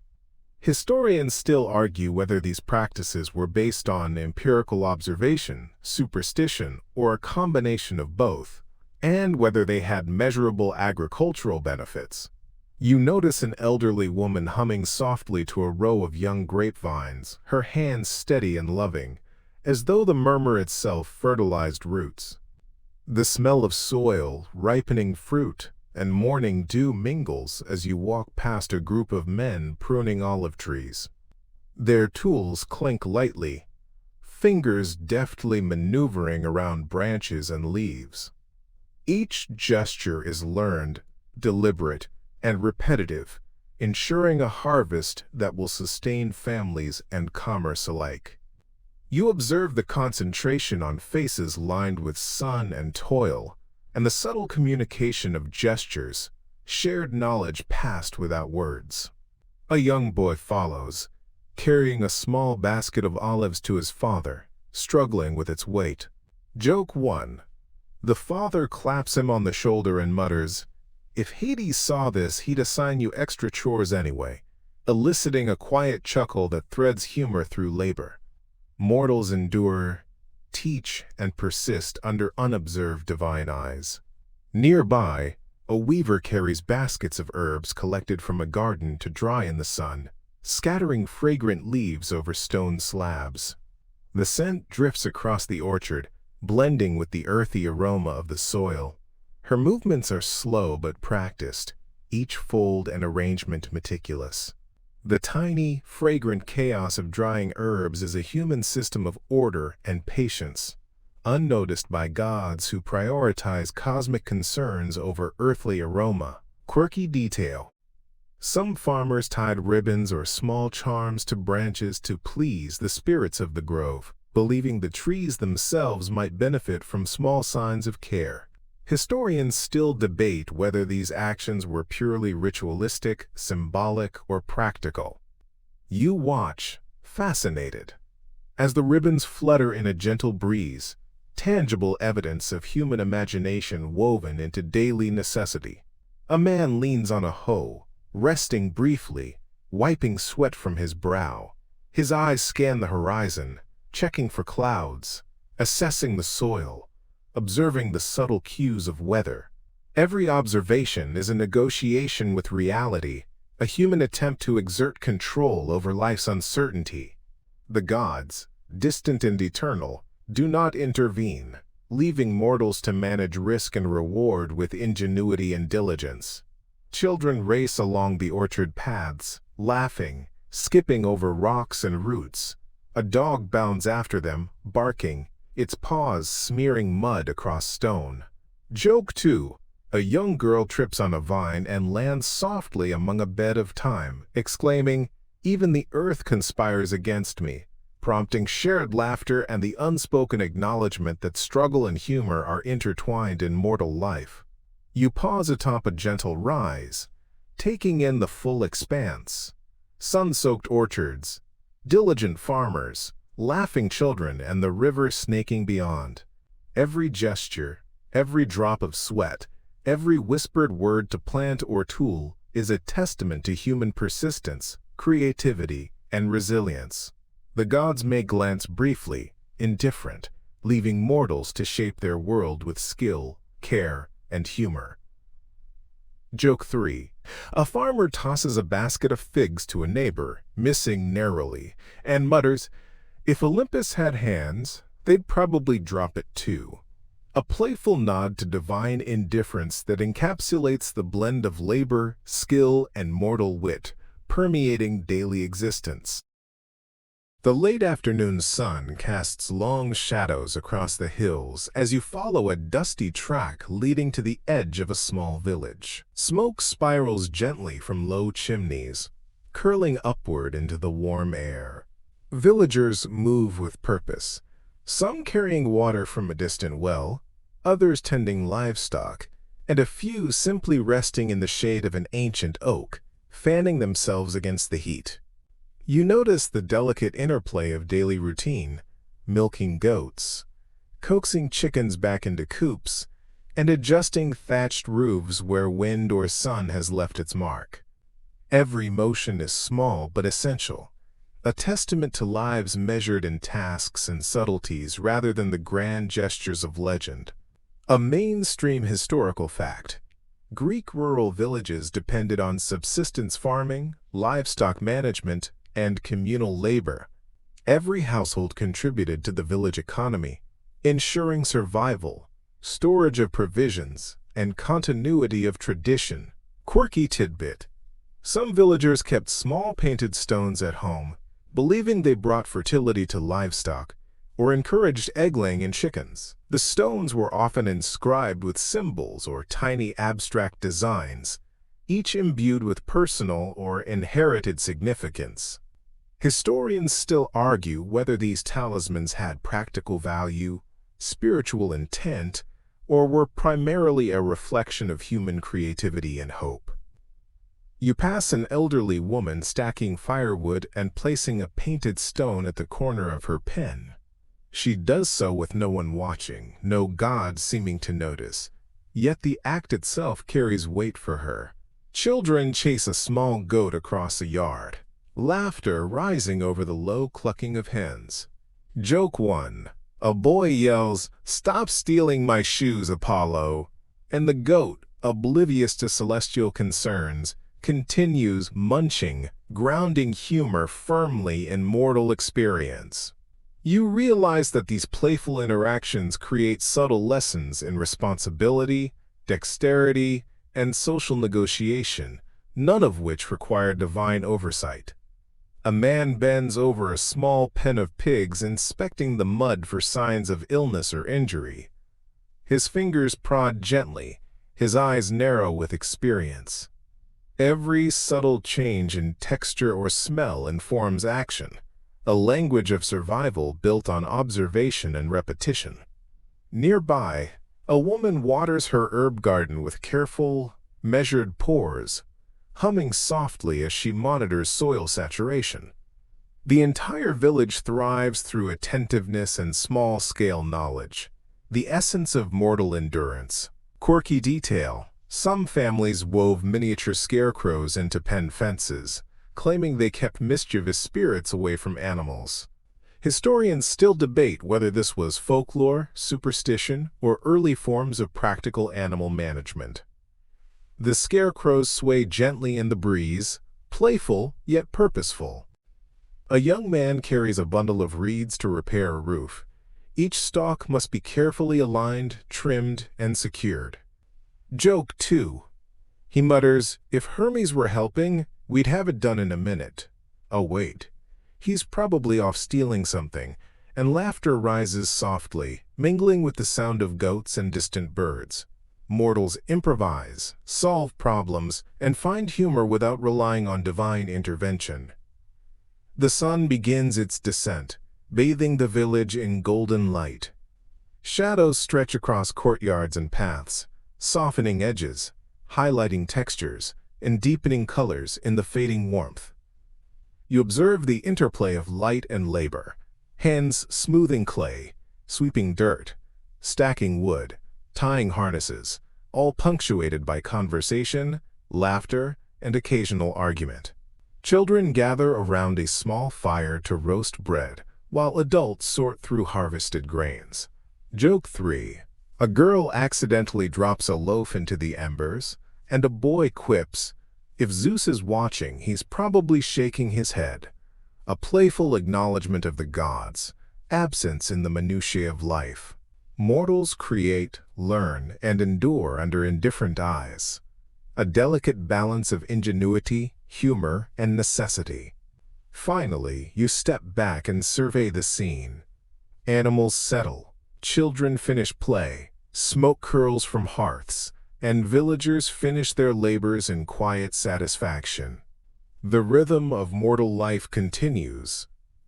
S1: Historians still argue whether these practices were based on empirical observation, superstition, or a combination of both, and whether they had measurable agricultural benefits. You notice an elderly woman humming softly to a row of young grapevines, her hands steady and loving, as though the murmur itself fertilized roots. The smell of soil, ripening fruit, and morning dew mingles as you walk past a group of men pruning olive trees. Their tools clink lightly, fingers deftly maneuvering around branches and leaves. Each gesture is learned, deliberate, and repetitive, ensuring a harvest that will sustain families and commerce alike. You observe the concentration on faces lined with sun and toil, and the subtle communication of gestures, shared knowledge passed without words. A young boy follows, carrying a small basket of olives to his father, struggling with its weight. Joke 1. The father claps him on the shoulder and mutters, "If Hades saw this, he'd assign you extra chores anyway," eliciting a quiet chuckle that threads humor through labor. Mortals endure, teach, and persist under unobserved divine eyes. Nearby, a weaver carries baskets of herbs collected from a garden to dry in the sun, scattering fragrant leaves over stone slabs. The scent drifts across the orchard, blending with the earthy aroma of the soil. Her movements are slow but practiced, each fold and arrangement meticulous. The tiny, fragrant chaos of drying herbs is a human system of order and patience, unnoticed by gods who prioritize cosmic concerns over earthly aroma. Quirky detail. Some farmers tied ribbons or small charms to branches to please the spirits of the grove, believing the trees themselves might benefit from small signs of care. Historians still debate whether these actions were purely ritualistic, symbolic, or practical. You watch, fascinated, as the ribbons flutter in a gentle breeze, tangible evidence of human imagination woven into daily necessity. A man leans on a hoe, resting briefly, wiping sweat from his brow. His eyes scan the horizon, checking for clouds, assessing the soil, observing the subtle cues of weather. Every observation is a negotiation with reality, a human attempt to exert control over life's uncertainty. The gods, distant and eternal, do not intervene, leaving mortals to manage risk and reward with ingenuity and diligence. Children race along the orchard paths, laughing, skipping over rocks and roots. A dog bounds after them, barking, its paws smearing mud across stone. Joke 2. A young girl trips on a vine and lands softly among a bed of thyme, exclaiming, "Even the earth conspires against me," prompting shared laughter and the unspoken acknowledgement that struggle and humor are intertwined in mortal life. You pause atop a gentle rise, taking in the full expanse. Sun-soaked orchards, diligent farmers, laughing children, and the river snaking beyond. Every gesture, every drop of sweat, every whispered word to plant or tool is a testament to human persistence, creativity, and resilience. The gods may glance briefly, indifferent, leaving mortals to shape their world with skill, care, and humor. Joke 3. A farmer tosses a basket of figs to a neighbor, missing narrowly, and mutters, "If Olympus had hands, they'd probably drop it too." A playful nod to divine indifference that encapsulates the blend of labor, skill, and mortal wit, permeating daily existence. The late afternoon sun casts long shadows across the hills as you follow a dusty track leading to the edge of a small village. Smoke spirals gently from low chimneys, curling upward into the warm air. Villagers move with purpose, some carrying water from a distant well, others tending livestock, and a few simply resting in the shade of an ancient oak, fanning themselves against the heat. You notice the delicate interplay of daily routine, milking goats, coaxing chickens back into coops, and adjusting thatched roofs where wind or sun has left its mark. Every motion is small but essential, a testament to lives measured in tasks and subtleties rather than the grand gestures of legend. A mainstream historical fact: Greek rural villages depended on subsistence farming, livestock management, and communal labor. Every household contributed to the village economy, ensuring survival, storage of provisions, and continuity of tradition. Quirky tidbit: some villagers kept small painted stones at home, believing they brought fertility to livestock or encouraged egg-laying in chickens. The stones were often inscribed with symbols or tiny abstract designs, each imbued with personal or inherited significance. Historians still argue whether these talismans had practical value, spiritual intent, or were primarily a reflection of human creativity and hope. You pass an elderly woman stacking firewood and placing a painted stone at the corner of her pen. She does so with no one watching, no god seeming to notice, yet the act itself carries weight for her. Children chase a small goat across a yard, laughter rising over the low clucking of hens. Joke 1. A boy yells, "Stop stealing my shoes, Apollo," and the goat, oblivious to celestial concerns, continues munching, grounding humor firmly in mortal experience. You realize that these playful interactions create subtle lessons in responsibility, dexterity, and social negotiation, none of which require divine oversight. A man bends over a small pen of pigs, inspecting the mud for signs of illness or injury. His fingers prod gently, his eyes narrow with experience. Every subtle change in texture or smell informs action, a language of survival built on observation and repetition. Nearby, a woman waters her herb garden with careful, measured pours, humming softly as she monitors soil saturation. The entire village thrives through attentiveness and small-scale knowledge, the essence of mortal endurance. Quirky detail: some families wove miniature scarecrows into pen fences, claiming they kept mischievous spirits away from animals. Historians still debate whether this was folklore, superstition, or early forms of practical animal management. The scarecrows sway gently in the breeze, playful yet purposeful. A young man carries a bundle of reeds to repair a roof. Each stalk must be carefully aligned, trimmed, and secured. Joke 2. He mutters, "If Hermes were helping, we'd have it done in a minute." Oh wait, he's probably off stealing something, and laughter rises softly, mingling with the sound of goats and distant birds. Mortals improvise, solve problems, and find humor without relying on divine intervention. The sun begins its descent, bathing the village in golden light. Shadows stretch across courtyards and paths, softening edges, highlighting textures, and deepening colors in the fading warmth. You observe the interplay of light and labor, hands smoothing clay, sweeping dirt, stacking wood, tying harnesses, all punctuated by conversation, laughter, and occasional argument. Children gather around a small fire to roast bread, while adults sort through harvested grains. Joke 3. A girl accidentally drops a loaf into the embers, and a boy quips, "If Zeus is watching, he's probably shaking his head." A playful acknowledgement of the gods' absence in the minutiae of life. Mortals create, learn, and endure under indifferent eyes. A delicate balance of ingenuity, humor, and necessity. Finally, you step back and survey the scene. Animals settle, children finish play, smoke curls from hearths, and villagers finish their labors in quiet satisfaction. The rhythm of mortal life continues,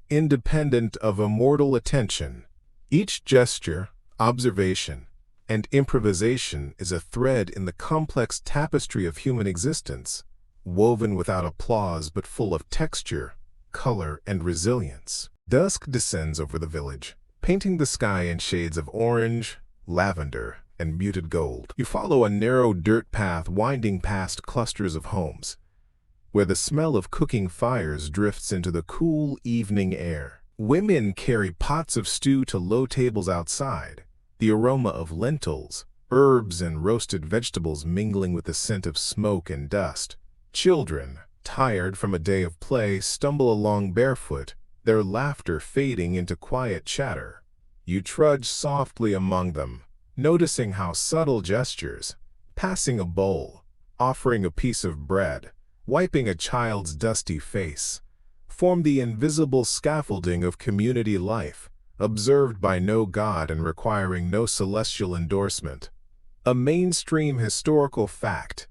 S1: independent of immortal attention. Each gesture, observation, and improvisation is a thread in the complex tapestry of human existence, woven without applause but full of texture, color, and resilience. Dusk descends over the village, painting the sky in shades of orange, lavender, and muted gold. You follow a narrow dirt path winding past clusters of homes, where the smell of cooking fires drifts into the cool evening air. Women carry pots of stew to low tables outside, the aroma of lentils, herbs, and roasted vegetables mingling with the scent of smoke and dust. Children, tired from a day of play, stumble along barefoot, their laughter fading into quiet chatter. You trudge softly among them, noticing how subtle gestures, passing a bowl, offering a piece of bread, wiping a child's dusty face, form the invisible scaffolding of community life, observed by no god and requiring no celestial endorsement. A mainstream historical fact.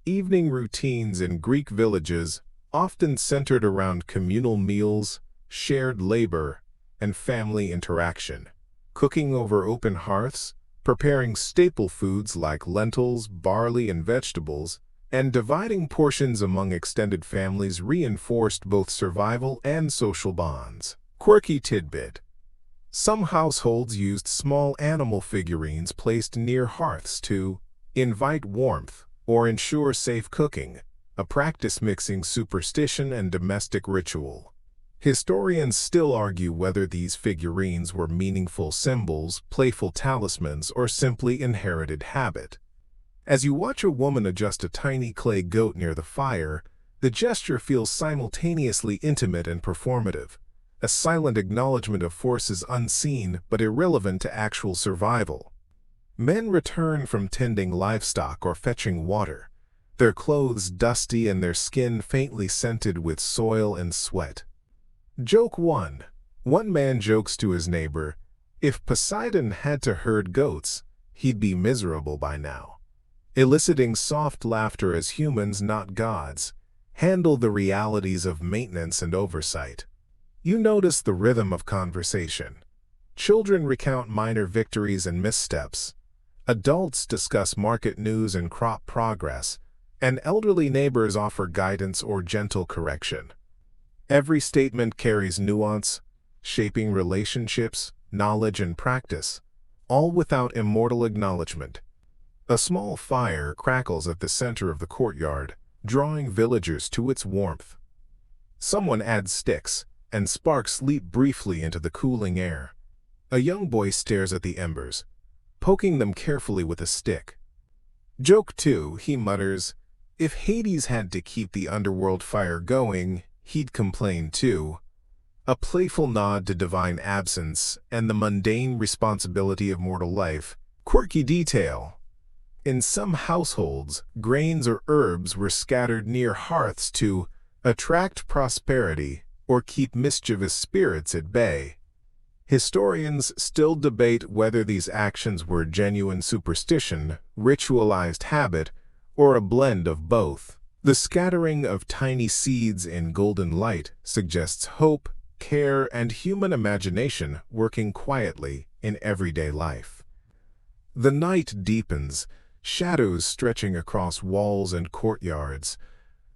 S1: Evening routines in Greek villages, often centered around communal meals, shared labor, and family interaction. Cooking over open hearths, preparing staple foods like lentils, barley, and vegetables, and dividing portions among extended families reinforced both survival and social bonds. Quirky tidbit. Some households used small animal figurines placed near hearths to invite warmth or ensure safe cooking, a practice mixing superstition and domestic ritual. Historians still argue whether these figurines were meaningful symbols, playful talismans, or simply inherited habit. As you watch a woman adjust a tiny clay goat near the fire, the gesture feels simultaneously intimate and performative, a silent acknowledgement of forces unseen but irrelevant to actual survival. Men return from tending livestock or fetching water, their clothes dusty and their skin faintly scented with soil and sweat. Joke 1. One man jokes to his neighbor, "If Poseidon had to herd goats, he'd be miserable by now," eliciting soft laughter as humans, not gods, handle the realities of maintenance and oversight. You notice the rhythm of conversation. Children recount minor victories and missteps. Adults discuss market news and crop progress, and elderly neighbors offer guidance or gentle correction. Every statement carries nuance, shaping relationships, knowledge, and practice, all without immortal acknowledgement. A small fire crackles at the center of the courtyard, drawing villagers to its warmth. Someone adds sticks, and sparks leap briefly into the cooling air. A young boy stares at the embers, poking them carefully with a stick. Joke 2, he mutters, "If Hades had to keep the underworld fire going, he'd complain too." A playful nod to divine absence and the mundane responsibility of mortal life. Quirky detail. In some households, grains or herbs were scattered near hearths to attract prosperity or keep mischievous spirits at bay. Historians still debate whether these actions were genuine superstition, ritualized habit, or a blend of both. The scattering of tiny seeds in golden light suggests hope, care, and human imagination working quietly in everyday life. The night deepens, shadows stretching across walls and courtyards.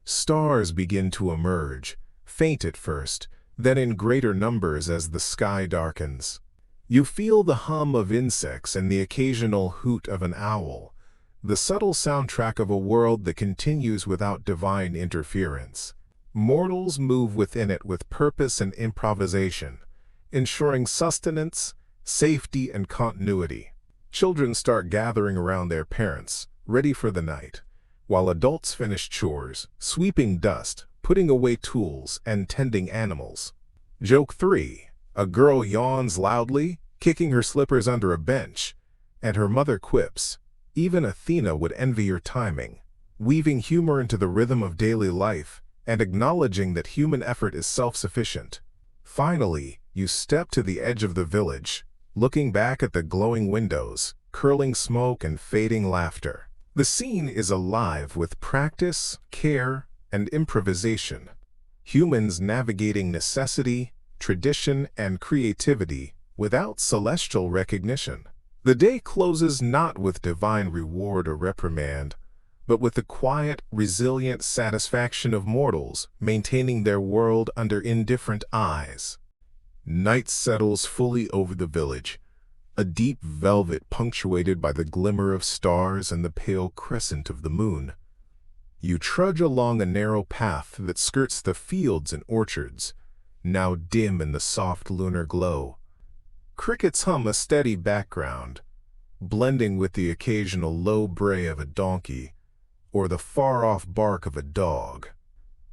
S1: Stars begin to emerge, faint at first, then in greater numbers as the sky darkens. You feel the hum of insects and the occasional hoot of an owl, the subtle soundtrack of a world that continues without divine interference. Mortals move within it with purpose and improvisation, ensuring sustenance, safety, and continuity. Children start gathering around their parents, ready for the night, while adults finish chores, sweeping dust, putting away tools, and tending animals. Joke 3. A girl yawns loudly, kicking her slippers under a bench, and her mother quips, "Even Athena would envy your timing," weaving humor into the rhythm of daily life and acknowledging that human effort is self-sufficient. Finally, you step to the edge of the village, looking back at the glowing windows, curling smoke and fading laughter. The scene is alive with practice, care, and improvisation. Humans navigating necessity, tradition, and creativity without celestial recognition. The day closes not with divine reward or reprimand, but with the quiet, resilient satisfaction of mortals maintaining their world under indifferent eyes. Night settles fully over the village, a deep velvet punctuated by the glimmer of stars and the pale crescent of the moon. You trudge along a narrow path that skirts the fields and orchards, now dim in the soft lunar glow. Crickets hum a steady background, blending with the occasional low bray of a donkey or the far-off bark of a dog.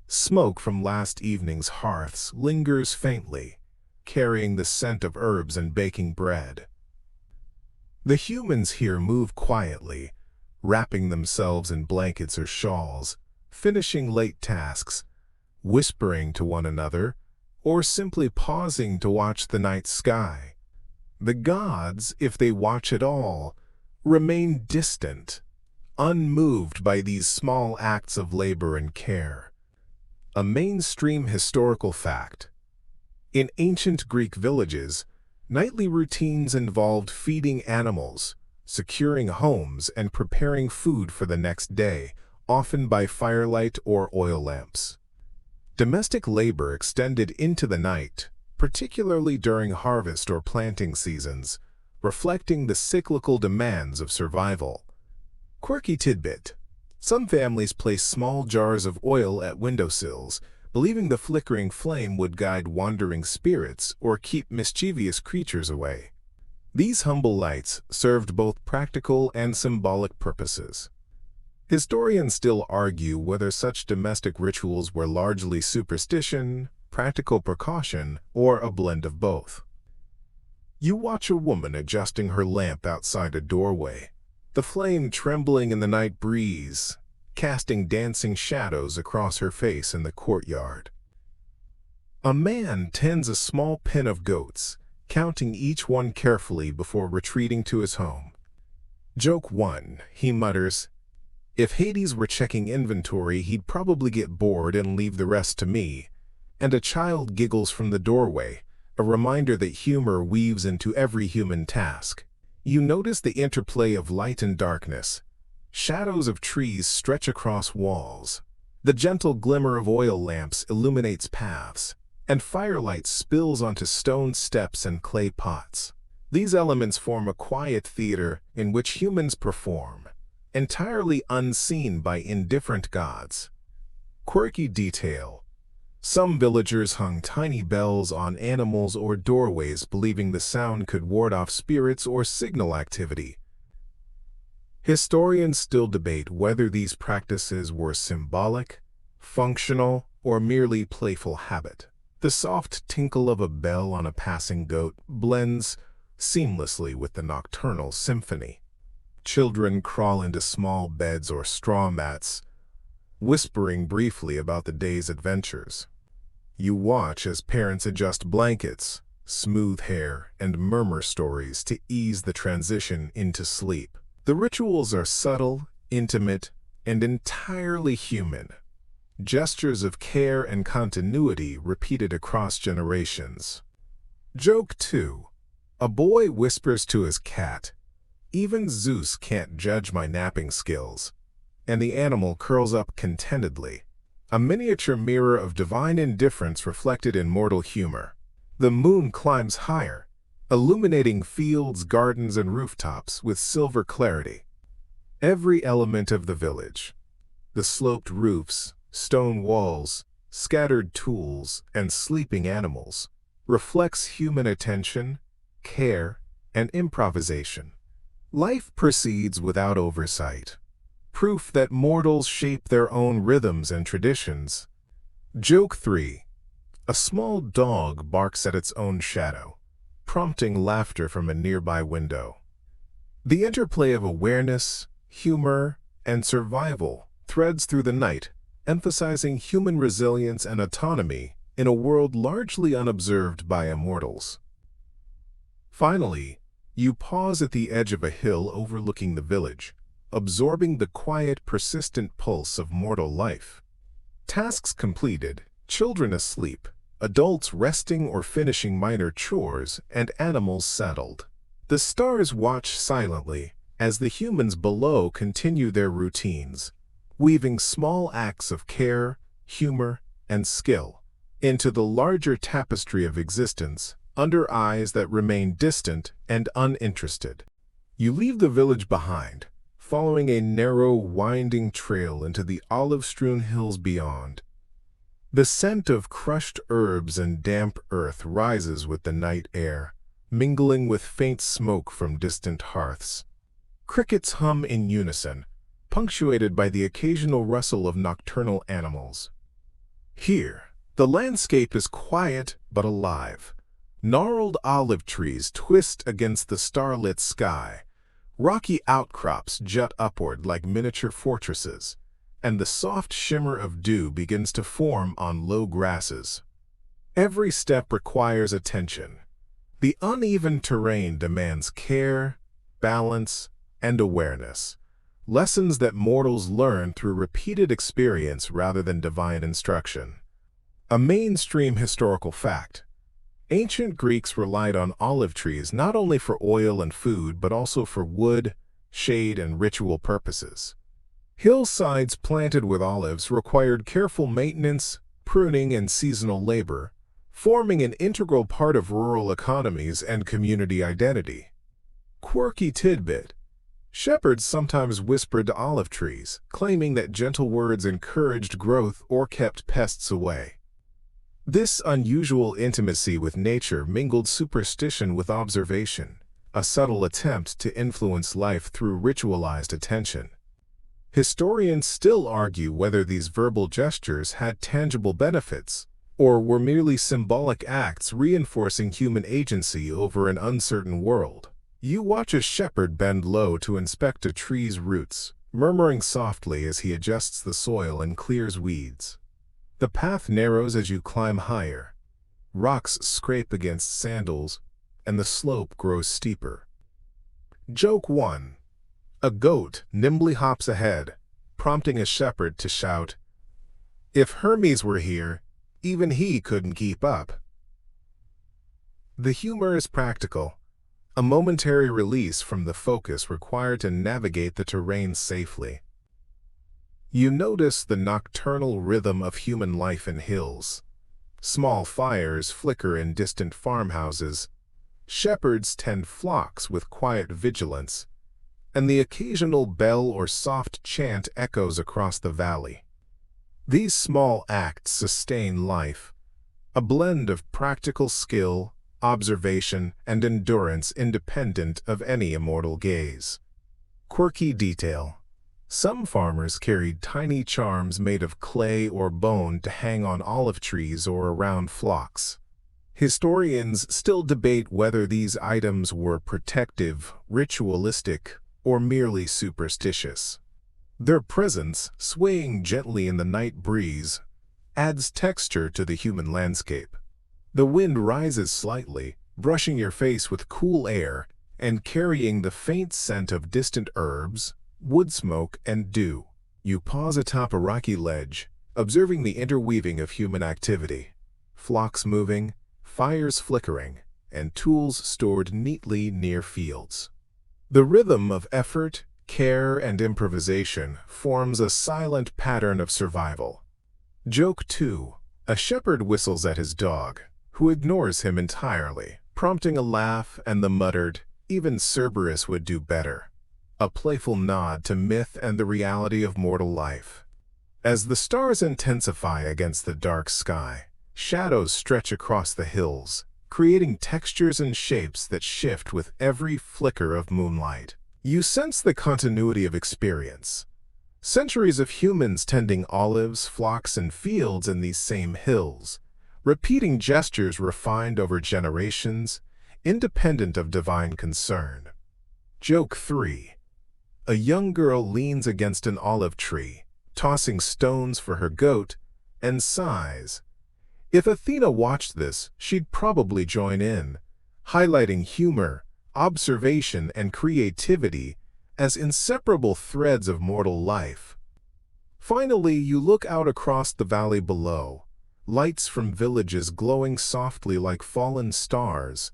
S1: Smoke from last evening's hearths lingers faintly, carrying the scent of herbs and baking bread. The humans here move quietly, wrapping themselves in blankets or shawls, finishing late tasks, whispering to one another, or simply pausing to watch the night sky. The gods, if they watch at all, remain distant, unmoved by these small acts of labor and care. A mainstream historical fact. In ancient Greek villages, nightly routines involved feeding animals, securing homes, and preparing food for the next day, often by firelight or oil lamps. Domestic labor extended into the night, particularly during harvest or planting seasons, reflecting the cyclical demands of survival. Quirky tidbit. Some families place small jars of oil at windowsills, believing the flickering flame would guide wandering spirits or keep mischievous creatures away. These humble lights served both practical and symbolic purposes. Historians still argue whether such domestic rituals were largely superstition, practical precaution, or a blend of both. You watch a woman adjusting her lamp outside a doorway, the flame trembling in the night breeze, casting dancing shadows across her face in the courtyard. A man tends a small pen of goats, counting each one carefully before retreating to his home. Joke 1, he mutters, "If Hades were checking inventory, he'd probably get bored and leave the rest to me." And a child giggles from the doorway, a reminder that humor weaves into every human task. You notice the interplay of light and darkness. Shadows of trees stretch across walls. The gentle glimmer of oil lamps illuminates paths, and firelight spills onto stone steps and clay pots. These elements form a quiet theater in which humans perform, entirely unseen by indifferent gods. Quirky detail. Some villagers hung tiny bells on animals or doorways, believing the sound could ward off spirits or signal activity. Historians still debate whether these practices were symbolic, functional, or merely playful habit. The soft tinkle of a bell on a passing goat blends seamlessly with the nocturnal symphony. Children crawl into small beds or straw mats, whispering briefly about the day's adventures. You watch as parents adjust blankets, smooth hair, and murmur stories to ease the transition into sleep. The rituals are subtle, intimate, and entirely human. Gestures of care and continuity repeated across generations. Joke 2. A boy whispers to his cat, "Even Zeus can't judge my napping skills," and the animal curls up contentedly. A miniature mirror of divine indifference reflected in mortal humor. The moon climbs higher, illuminating fields, gardens, and rooftops with silver clarity. Every element of the village, the sloped roofs, stone walls, scattered tools, and sleeping animals, reflects human attention, care, and improvisation. Life proceeds without oversight, proof that mortals shape their own rhythms and traditions. Joke 3. A small dog barks at its own shadow, prompting laughter from a nearby window. The interplay of awareness, humor, and survival threads through the night, emphasizing human resilience and autonomy in a world largely unobserved by immortals. Finally, you pause at the edge of a hill overlooking the village, absorbing the quiet, persistent pulse of mortal life. Tasks completed, children asleep, adults resting or finishing minor chores, and animals settled. The stars watch silently as the humans below continue their routines, weaving small acts of care, humor, and skill into the larger tapestry of existence under eyes that remain distant and uninterested. You leave the village behind, following a narrow, winding trail into the olive-strewn hills beyond. The scent of crushed herbs and damp earth rises with the night air, mingling with faint smoke from distant hearths. Crickets hum in unison, punctuated by the occasional rustle of nocturnal animals. Here, the landscape is quiet but alive. Gnarled olive trees twist against the starlit sky. Rocky outcrops jut upward like miniature fortresses, and the soft shimmer of dew begins to form on low grasses. Every step requires attention. The uneven terrain demands care, balance, and awareness, lessons that mortals learn through repeated experience rather than divine instruction. A mainstream historical fact: ancient Greeks relied on olive trees not only for oil and food but also for wood, shade, and ritual purposes. Hillsides planted with olives required careful maintenance, pruning, and seasonal labor, forming an integral part of rural economies and community identity. Quirky tidbit: shepherds sometimes whispered to olive trees, claiming that gentle words encouraged growth or kept pests away. This unusual intimacy with nature mingled superstition with observation, a subtle attempt to influence life through ritualized attention. Historians still argue whether these verbal gestures had tangible benefits, or were merely symbolic acts reinforcing human agency over an uncertain world. You watch a shepherd bend low to inspect a tree's roots, murmuring softly as he adjusts the soil and clears weeds. The path narrows as you climb higher. Rocks scrape against sandals, and the slope grows steeper. Joke 1. A goat nimbly hops ahead, prompting a shepherd to shout, "If Hermes were here, even he couldn't keep up." The humor is practical, a momentary release from the focus required to navigate the terrain safely. You notice the nocturnal rhythm of human life in hills. Small fires flicker in distant farmhouses. Shepherds tend flocks with quiet vigilance, and the occasional bell or soft chant echoes across the valley. These small acts sustain life, a blend of practical skill, observation, and endurance independent of any immortal gaze. Quirky detail: some farmers carried tiny charms made of clay or bone to hang on olive trees or around flocks. Historians still debate whether these items were protective, ritualistic, or merely superstitious. Their presence, swaying gently in the night breeze, adds texture to the human landscape. The wind rises slightly, brushing your face with cool air and carrying the faint scent of distant herbs, wood smoke, and dew. You pause atop a rocky ledge, observing the interweaving of human activity. Flocks moving, fires flickering, and tools stored neatly near fields. The rhythm of effort, care, and improvisation forms a silent pattern of survival. Joke 2. A shepherd whistles at his dog, who ignores him entirely, prompting a laugh and the muttered, "Even Cerberus would do better," a playful nod to myth and the reality of mortal life. As the stars intensify against the dark sky, shadows stretch across the hills, creating textures and shapes that shift with every flicker of moonlight. You sense the continuity of experience. Centuries of humans tending olives, flocks, and fields in these same hills, repeating gestures refined over generations, independent of divine concern. Joke 3. A young girl leans against an olive tree, tossing stones for her goat, and sighs. If Athena watched this, she'd probably join in, highlighting humor, observation, and creativity as inseparable threads of mortal life. Finally, you look out across the valley below, lights from villages glowing softly like fallen stars,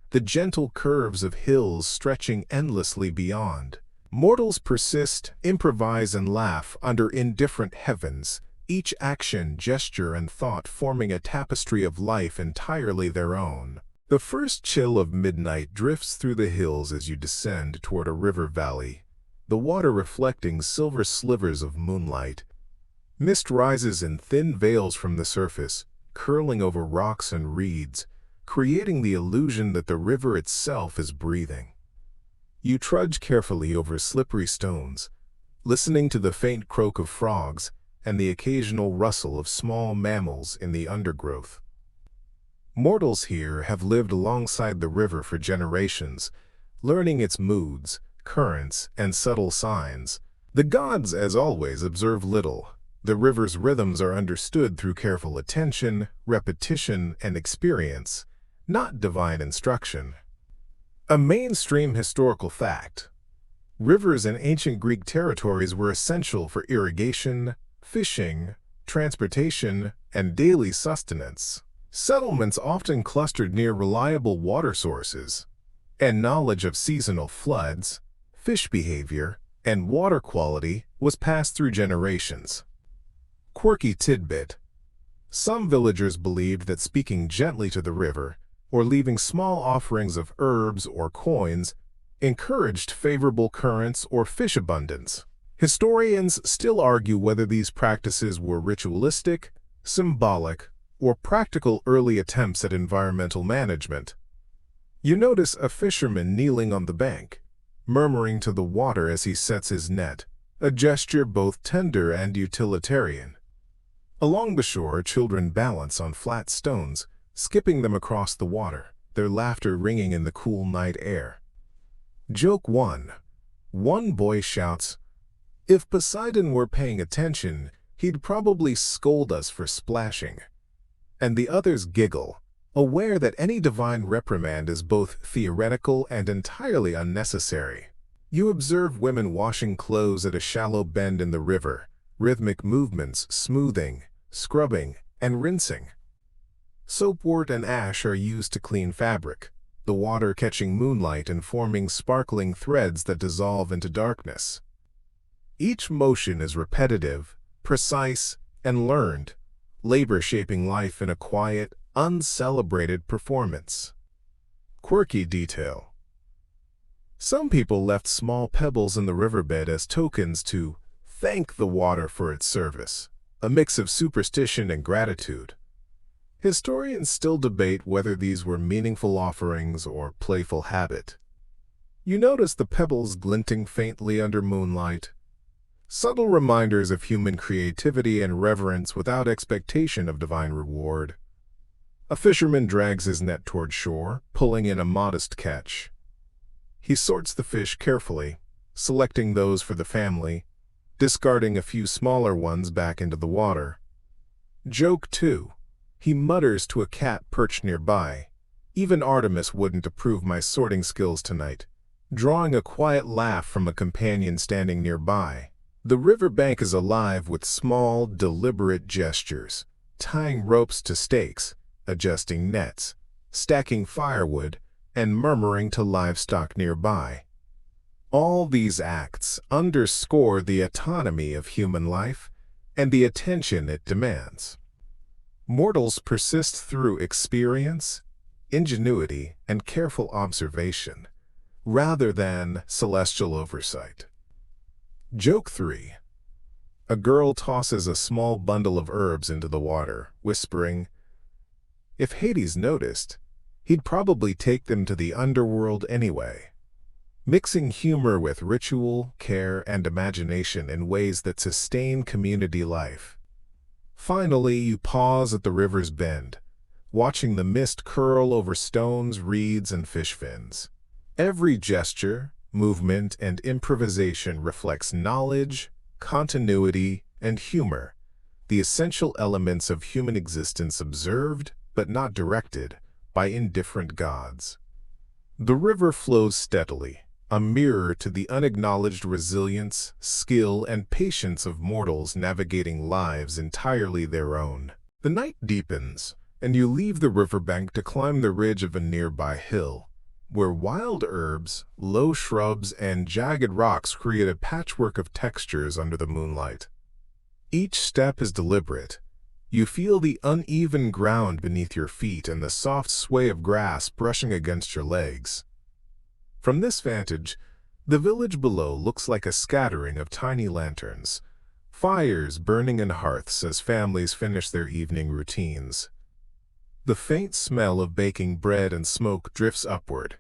S1: the gentle curves of hills stretching endlessly beyond. Mortals persist, improvise, and laugh under indifferent heavens, each action, gesture, and thought forming a tapestry of life entirely their own. The first chill of midnight drifts through the hills as you descend toward a river valley, the water reflecting silver slivers of moonlight. Mist rises in thin veils from the surface, curling over rocks and reeds, creating the illusion that the river itself is breathing. You trudge carefully over slippery stones, listening to the faint croak of frogs and the occasional rustle of small mammals in the undergrowth. Mortals here have lived alongside the river for generations, learning its moods, currents, and subtle signs. The gods, as always, observe little. The river's rhythms are understood through careful attention, repetition, and experience, not divine instruction. A mainstream historical fact. Rivers in ancient Greek territories were essential for irrigation, fishing, transportation, and daily sustenance. Settlements often clustered near reliable water sources, and knowledge of seasonal floods, fish behavior, and water quality was passed through generations. Quirky tidbit. Some villagers believed that speaking gently to the river, or leaving small offerings of herbs or coins, encouraged favorable currents or fish abundance. Historians still argue whether these practices were ritualistic, symbolic, or practical early attempts at environmental management. You notice a fisherman kneeling on the bank, murmuring to the water as he sets his net, a gesture both tender and utilitarian. Along the shore, children balance on flat stones, skipping them across the water, their laughter ringing in the cool night air. Joke 1. One boy shouts, "If Poseidon were paying attention, he'd probably scold us for splashing." And the others giggle, aware that any divine reprimand is both theoretical and entirely unnecessary. You observe women washing clothes at a shallow bend in the river, rhythmic movements smoothing, scrubbing, and rinsing. Soapwort and ash are used to clean fabric, the water catching moonlight and forming sparkling threads that dissolve into darkness. Each motion is repetitive, precise, and learned, labor shaping life in a quiet, uncelebrated performance. Quirky detail. Some people left small pebbles in the riverbed as tokens to thank the water for its service, a mix of superstition and gratitude. Historians still debate whether these were meaningful offerings or playful habit. You notice the pebbles glinting faintly under moonlight, subtle reminders of human creativity and reverence without expectation of divine reward. A fisherman drags his net toward shore, pulling in a modest catch. He sorts the fish carefully, selecting those for the family, discarding a few smaller ones back into the water. Joke 2. He mutters to a cat perched nearby, Even Artemis wouldn't approve my sorting skills tonight, drawing a quiet laugh from a companion standing nearby. The riverbank is alive with small, deliberate gestures, tying ropes to stakes, adjusting nets, stacking firewood, and murmuring to livestock nearby. All these acts underscore the autonomy of human life and the attention it demands. Mortals persist through experience, ingenuity, and careful observation, rather than celestial oversight. Joke 3. A girl tosses a small bundle of herbs into the water, whispering, "If Hades noticed, he'd probably take them to the underworld anyway." Mixing humor with ritual, care, and imagination in ways that sustain community life. Finally, you pause at the river's bend, watching the mist curl over stones, reeds, and fish fins. Every gesture, movement, and improvisation reflects knowledge, continuity, and humor, the essential elements of human existence observed, but not directed, by indifferent gods. The river flows steadily, a mirror to the unacknowledged resilience, skill, and patience of mortals navigating lives entirely their own. The night deepens, and you leave the riverbank to climb the ridge of a nearby hill, where wild herbs, low shrubs, and jagged rocks create a patchwork of textures under the moonlight. Each step is deliberate. You feel the uneven ground beneath your feet and the soft sway of grass brushing against your legs. From this vantage, the village below looks like a scattering of tiny lanterns, fires burning in hearths as families finish their evening routines. The faint smell of baking bread and smoke drifts upward,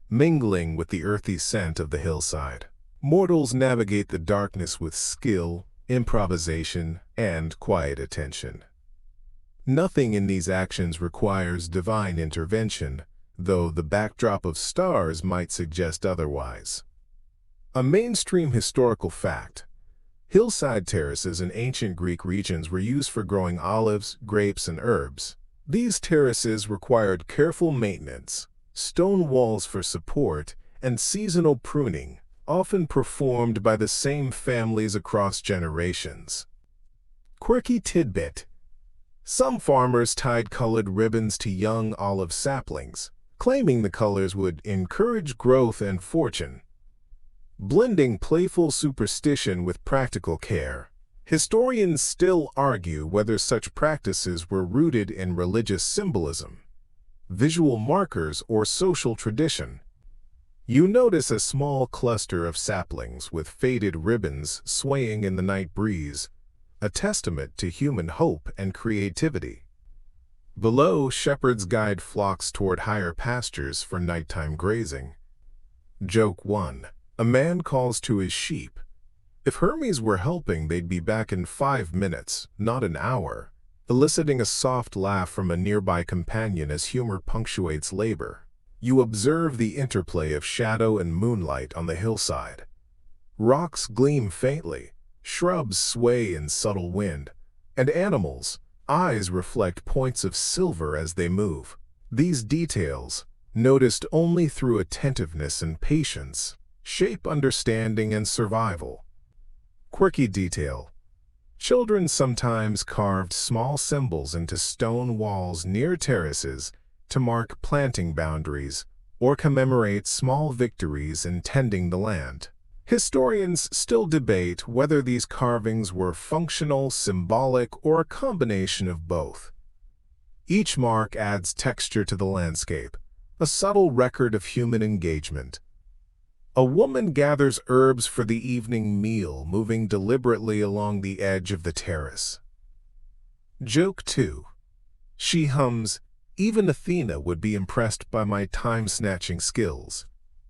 S1: mingling with the earthy scent of the hillside. Mortals navigate the darkness with skill, improvisation, and quiet attention. Nothing in these actions requires divine intervention, though the backdrop of stars might suggest otherwise. A mainstream historical fact: hillside terraces in ancient Greek regions were used for growing olives, grapes, and herbs. These terraces required careful maintenance, stone walls for support, and seasonal pruning, often performed by the same families across generations. Quirky tidbit: some farmers tied colored ribbons to young olive saplings, claiming the colors would encourage growth and fortune. Blending playful superstition with practical care, historians still argue whether such practices were rooted in religious symbolism, visual markers, or social tradition. You notice a small cluster of saplings with faded ribbons swaying in the night breeze, a testament to human hope and creativity. Below, shepherds guide flocks toward higher pastures for nighttime grazing. Joke 1. A man calls to his sheep. If Hermes were helping, they'd be back in 5 minutes, not an hour, eliciting a soft laugh from a nearby companion as humor punctuates labor. You observe the interplay of shadow and moonlight on the hillside. Rocks gleam faintly, shrubs sway in subtle wind, and animals' eyes reflect points of silver as they move. These details, noticed only through attentiveness and patience, shape understanding and survival. Quirky detail: children sometimes carved small symbols into stone walls near terraces to mark planting boundaries or commemorate small victories in tending the land. Historians still debate whether these carvings were functional, symbolic, or a combination of both. Each mark adds texture to the landscape, a subtle record of human engagement. A woman gathers herbs for the evening meal, moving deliberately along the edge of the terrace. Joke 2. She hums, "Even Athena would be impressed by my time-snatching skills."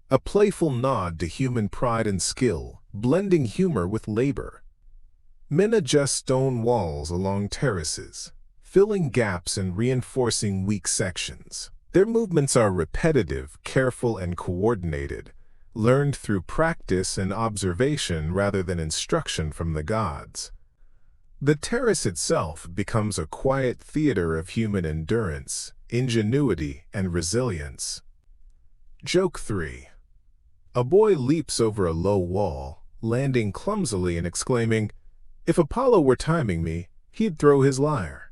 S1: A playful nod to human pride and skill, blending humor with labor. Men adjust stone walls along terraces, filling gaps and reinforcing weak sections. Their movements are repetitive, careful, and coordinated, learned through practice and observation rather than instruction from the gods. The terrace itself becomes a quiet theater of human endurance, ingenuity, and resilience. Joke 3. A boy leaps over a low wall, landing clumsily and exclaiming, "If Apollo were timing me, he'd throw his lyre."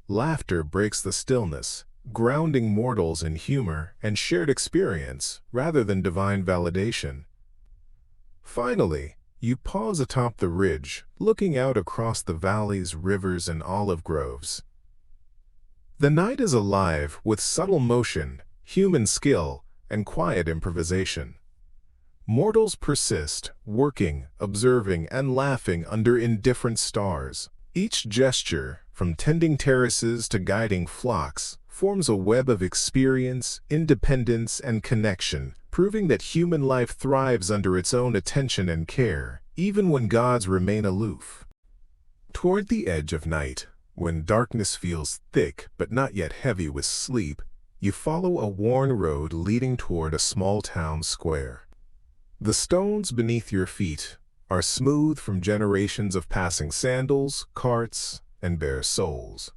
S1: Laughter breaks the stillness, grounding mortals in humor and shared experience rather than divine validation. Finally, you pause atop the ridge, looking out across the valleys, rivers, and olive groves. The night is alive with subtle motion, human skill, and quiet improvisation. Mortals persist, working, observing, and laughing under indifferent stars. Each gesture, from tending terraces to guiding flocks, forms a web of experience, independence, and connection, proving that human life thrives under its own attention and care, even when gods remain aloof. Toward the edge of night, when darkness feels thick but not yet heavy with sleep, you follow a worn road leading toward a small town square. The stones beneath your feet are smooth from generations of passing sandals, carts, and bare soles.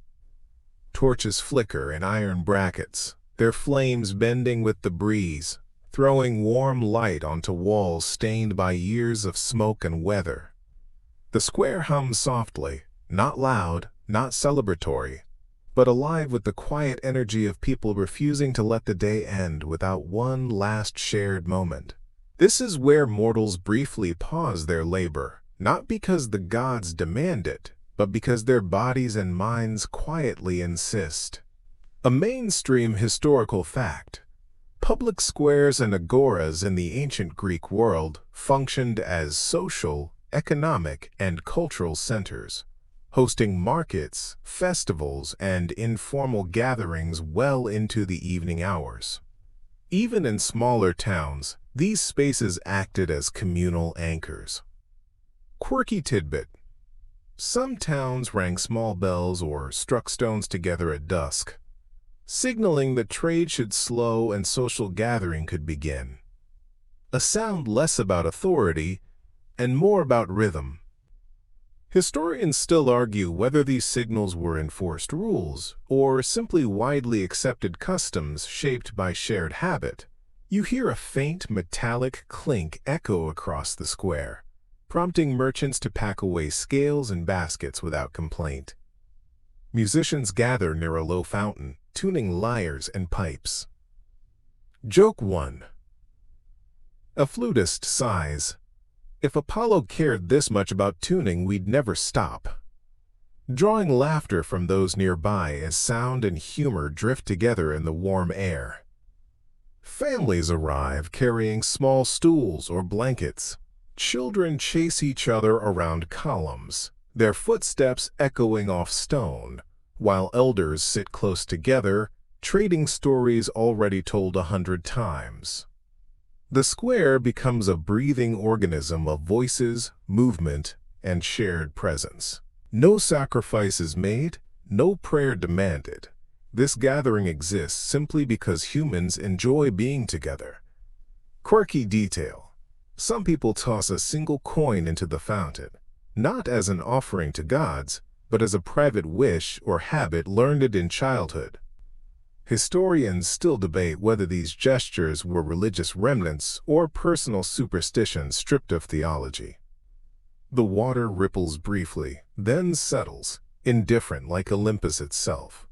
S1: Torches flicker in iron brackets, their flames bending with the breeze, throwing warm light onto walls stained by years of smoke and weather. The square hums softly, not loud, not celebratory, but alive with the quiet energy of people refusing to let the day end without one last shared moment. This is where mortals briefly pause their labor, not because the gods demand it, but because their bodies and minds quietly insist. A mainstream historical fact: public squares and agoras in the ancient Greek world functioned as social, economic, and cultural centers, hosting markets, festivals, and informal gatherings well into the evening hours. Even in smaller towns, these spaces acted as communal anchors. Quirky tidbit: some towns rang small bells or struck stones together at dusk, signaling that trade should slow and social gathering could begin. A sound less about authority and more about rhythm. Historians still argue whether these signals were enforced rules or simply widely accepted customs shaped by shared habit. You hear a faint metallic clink echo across the square, prompting merchants to pack away scales and baskets without complaint. Musicians gather near a low fountain, tuning lyres and pipes. Joke 1. A flutist sighs, "If Apollo cared this much about tuning, we'd never stop," drawing laughter from those nearby as sound and humor drift together in the warm air. Families arrive carrying small stools or blankets. Children chase each other around columns, their footsteps echoing off stone, while elders sit close together, trading stories already told 100 times. The square becomes a breathing organism of voices, movement, and shared presence. No sacrifice is made, no prayer demanded. This gathering exists simply because humans enjoy being together. Quirky detail: some people toss a single coin into the fountain, not as an offering to gods, but as a private wish or habit learned in childhood. Historians still debate whether these gestures were religious remnants or personal superstitions stripped of theology. The water ripples briefly, then settles, indifferent like Olympus itself.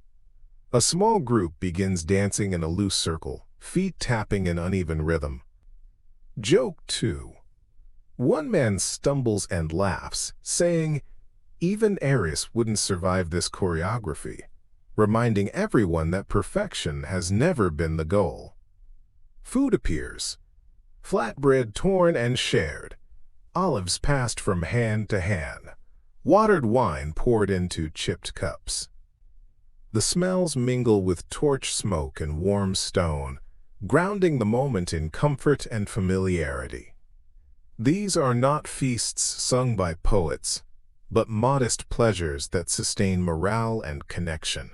S1: A small group begins dancing in a loose circle, feet tapping in uneven rhythm. Joke 2. One man stumbles and laughs, saying, "Even Eris wouldn't survive this choreography," reminding everyone that perfection has never been the goal. Food appears: flatbread torn and shared, olives passed from hand to hand, watered wine poured into chipped cups. The smells mingle with torch smoke and warm stone, grounding the moment in comfort and familiarity. These are not feasts sung by poets, but modest pleasures that sustain morale and connection.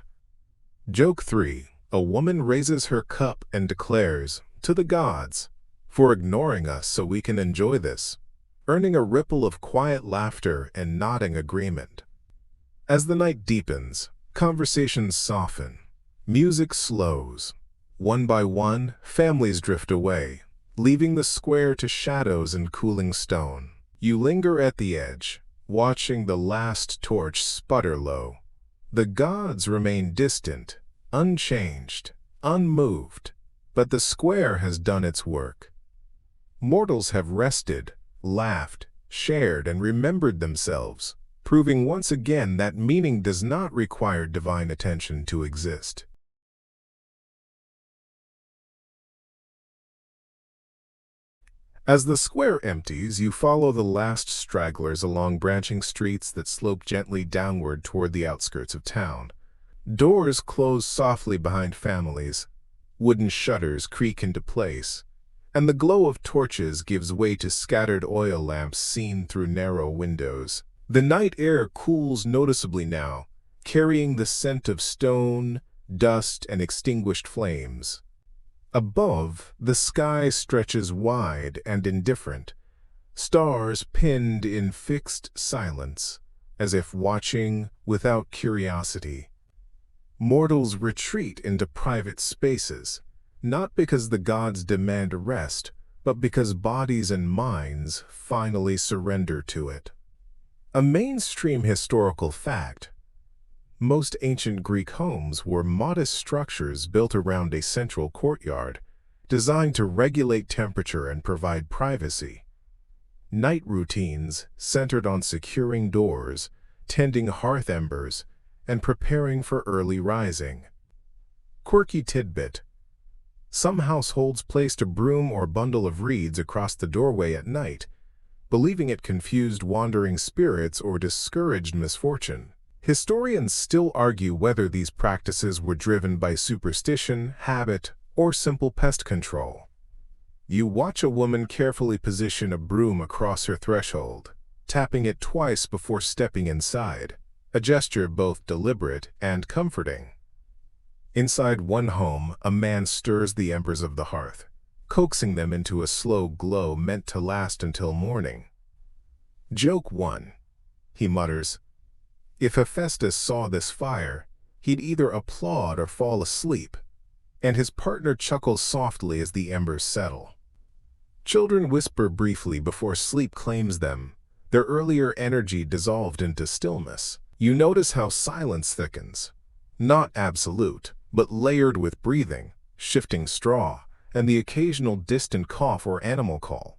S1: Joke 3. A woman raises her cup and declares, "To the gods, for ignoring us so we can enjoy this," earning a ripple of quiet laughter and nodding agreement. As the night deepens, conversations soften. Music slows. One by one, families drift away, leaving the square to shadows and cooling stone. You linger at the edge, watching the last torch sputter low. The gods remain distant, unchanged, unmoved, but the square has done its work. Mortals have rested, laughed, shared, and remembered themselves, proving once again that meaning does not require divine attention to exist. As the square empties, you follow the last stragglers along branching streets that slope gently downward toward the outskirts of town. Doors close softly behind families, wooden shutters creak into place, and the glow of torches gives way to scattered oil lamps seen through narrow windows. The night air cools noticeably now, carrying the scent of stone, dust, and extinguished flames. Above, the sky stretches wide and indifferent, stars pinned in fixed silence, as if watching without curiosity. Mortals retreat into private spaces, not because the gods demand rest, but because bodies and minds finally surrender to it. A mainstream historical fact: most ancient Greek homes were modest structures built around a central courtyard, designed to regulate temperature and provide privacy. Night routines centered on securing doors, tending hearth embers, and preparing for early rising. Quirky tidbit: some households placed a broom or bundle of reeds across the doorway at night, believing it confused wandering spirits or discouraged misfortune. Historians still argue whether these practices were driven by superstition, habit, or simple pest control. You watch a woman carefully position a broom across her threshold, tapping it twice before stepping inside, a gesture both deliberate and comforting. Inside one home, a man stirs the embers of the hearth, coaxing them into a slow glow meant to last until morning. Joke 1. He mutters, "If Hephaestus saw this fire, he'd either applaud or fall asleep," and his partner chuckles softly as the embers settle. Children whisper briefly before sleep claims them, their earlier energy dissolved into stillness. You notice how silence thickens, not absolute, but layered with breathing, shifting straw, and the occasional distant cough or animal call.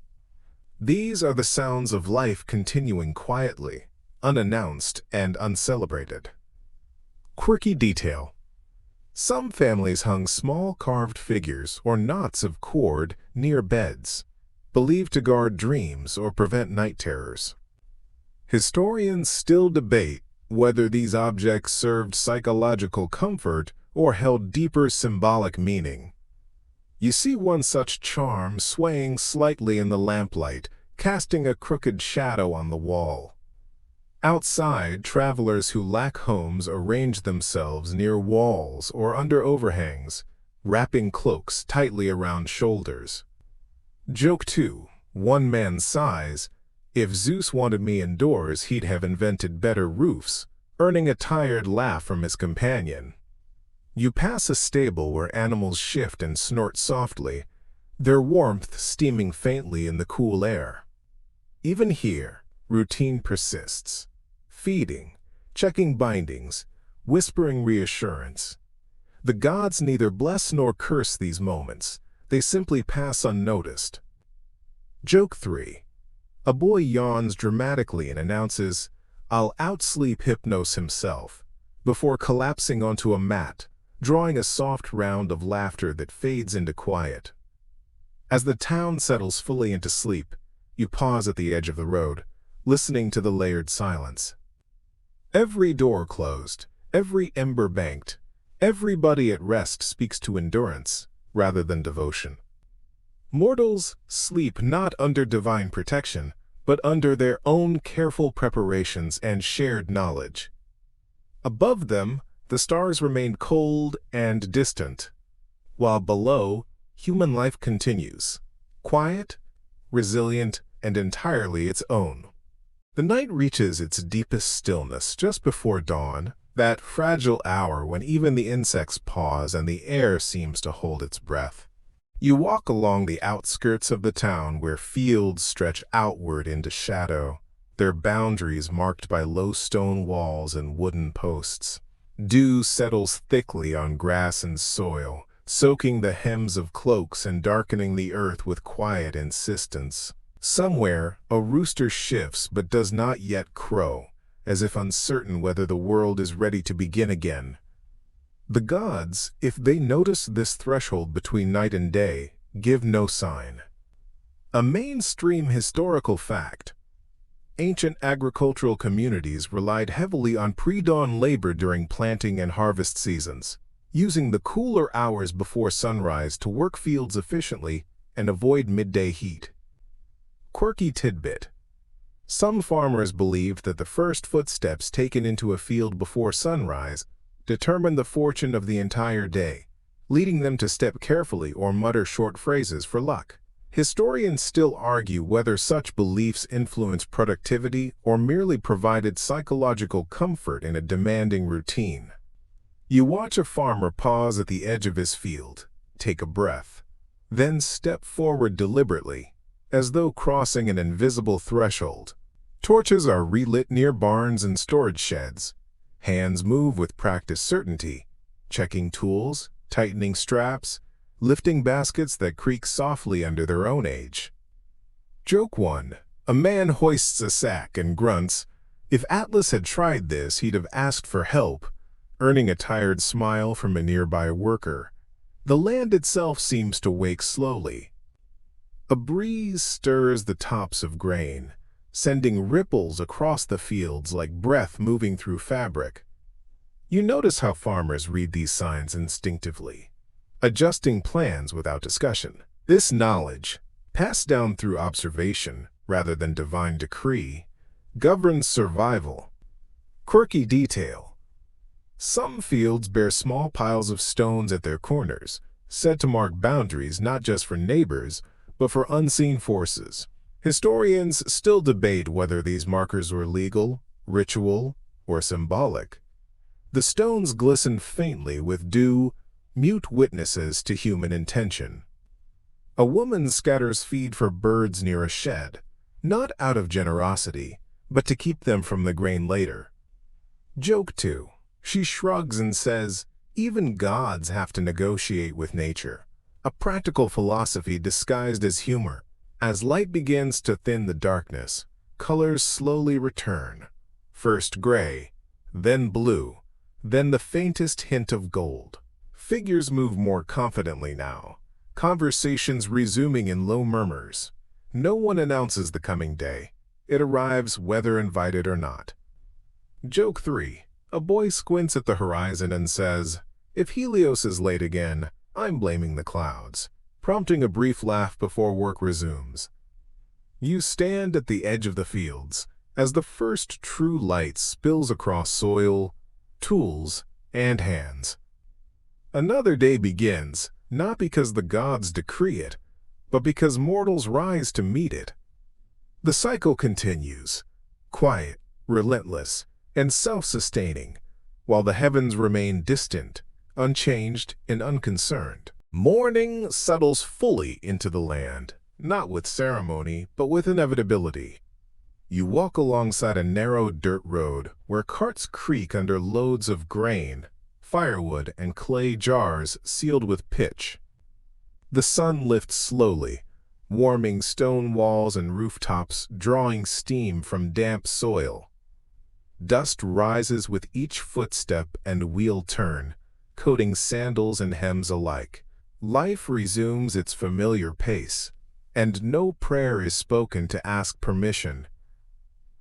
S1: These are the sounds of life continuing quietly, unannounced and uncelebrated. Quirky detail: some families hung small carved figures or knots of cord near beds, believed to guard dreams or prevent night terrors. Historians still debate whether these objects served psychological comfort or held deeper symbolic meaning. You see one such charm swaying slightly in the lamplight, casting a crooked shadow on the wall. Outside, travelers who lack homes arrange themselves near walls or under overhangs, wrapping cloaks tightly around shoulders. Joke 2. One man sighs, "If Zeus wanted me indoors, he'd have invented better roofs," earning a tired laugh from his companion. You pass a stable where animals shift and snort softly, their warmth steaming faintly in the cool air. Even here, routine persists. Feeding, checking bindings, whispering reassurance. The gods neither bless nor curse these moments. They simply pass unnoticed. Joke 3. A boy yawns dramatically and announces, "I'll outsleep Hypnos himself," before collapsing onto a mat, drawing a soft round of laughter that fades into quiet. As the town settles fully into sleep, you pause at the edge of the road, listening to the layered silence. Every door closed, every ember banked, everybody at rest speaks to endurance rather than devotion. Mortals sleep not under divine protection, but under their own careful preparations and shared knowledge. Above them, the stars remain cold and distant, while below, human life continues, quiet, resilient, and entirely its own. The night reaches its deepest stillness just before dawn, That fragile hour when even the insects pause and the air seems to hold its breath. You walk along the outskirts of the town where fields stretch outward into shadow, their boundaries marked by low stone walls and wooden posts. Dew settles thickly on grass and soil, soaking the hems of cloaks and darkening the earth with quiet insistence. Somewhere, a rooster shifts but does not yet crow, as if uncertain whether the world is ready to begin again. The gods, if they notice this threshold between night and day, give no sign. A mainstream historical fact. Ancient agricultural communities relied heavily on pre-dawn labor during planting and harvest seasons, using the cooler hours before sunrise to work fields efficiently and avoid midday heat. Quirky tidbit. Some farmers believed that the first footsteps taken into a field before sunrise determined the fortune of the entire day, leading them to step carefully or mutter short phrases for luck. Historians still argue whether such beliefs influenced productivity or merely provided psychological comfort in a demanding routine. You watch a farmer pause at the edge of his field, take a breath, then step forward deliberately, as though crossing an invisible threshold. Torches are relit near barns and storage sheds. Hands move with practiced certainty, checking tools, tightening straps, lifting baskets that creak softly under their own age. Joke 1. A man hoists a sack and grunts. If Atlas had tried this, he'd have asked for help, earning a tired smile from a nearby worker. The land itself seems to wake slowly. A breeze stirs the tops of grain, sending ripples across the fields like breath moving through fabric. You notice how farmers read these signs instinctively, adjusting plans without discussion. This knowledge, passed down through observation rather than divine decree, governs survival. Quirky detail. Some fields bear small piles of stones at their corners, said to mark boundaries not just for neighbors, but for unseen forces. Historians still debate whether these markers were legal, ritual, or symbolic. The stones glisten faintly with dew, mute witnesses to human intention. A woman scatters feed for birds near a shed, not out of generosity, but to keep them from the grain later. Joke 2. She shrugs and says, even gods have to negotiate with nature. A practical philosophy disguised as humor. As light begins to thin the darkness, colors slowly return. First gray, then blue, then the faintest hint of gold. Figures move more confidently now, conversations resuming in low murmurs. No one announces the coming day. It arrives whether invited or not. Joke 3. A boy squints at the horizon and says, if Helios is late again, I'm blaming the clouds, prompting a brief laugh before work resumes. You stand at the edge of the fields as the first true light spills across soil, tools, and hands. Another day begins, not because the gods decree it, but because mortals rise to meet it. The cycle continues, quiet, relentless, and self-sustaining, while the heavens remain distant, unchanged, and unconcerned. Morning settles fully into the land, not with ceremony, but with inevitability. You walk alongside a narrow dirt road where carts creak under loads of grain, firewood, and clay jars sealed with pitch. The sun lifts slowly, warming stone walls and rooftops, drawing steam from damp soil. Dust rises with each footstep and wheel turn, coating sandals and hems alike. Life resumes its familiar pace, and no prayer is spoken to ask permission.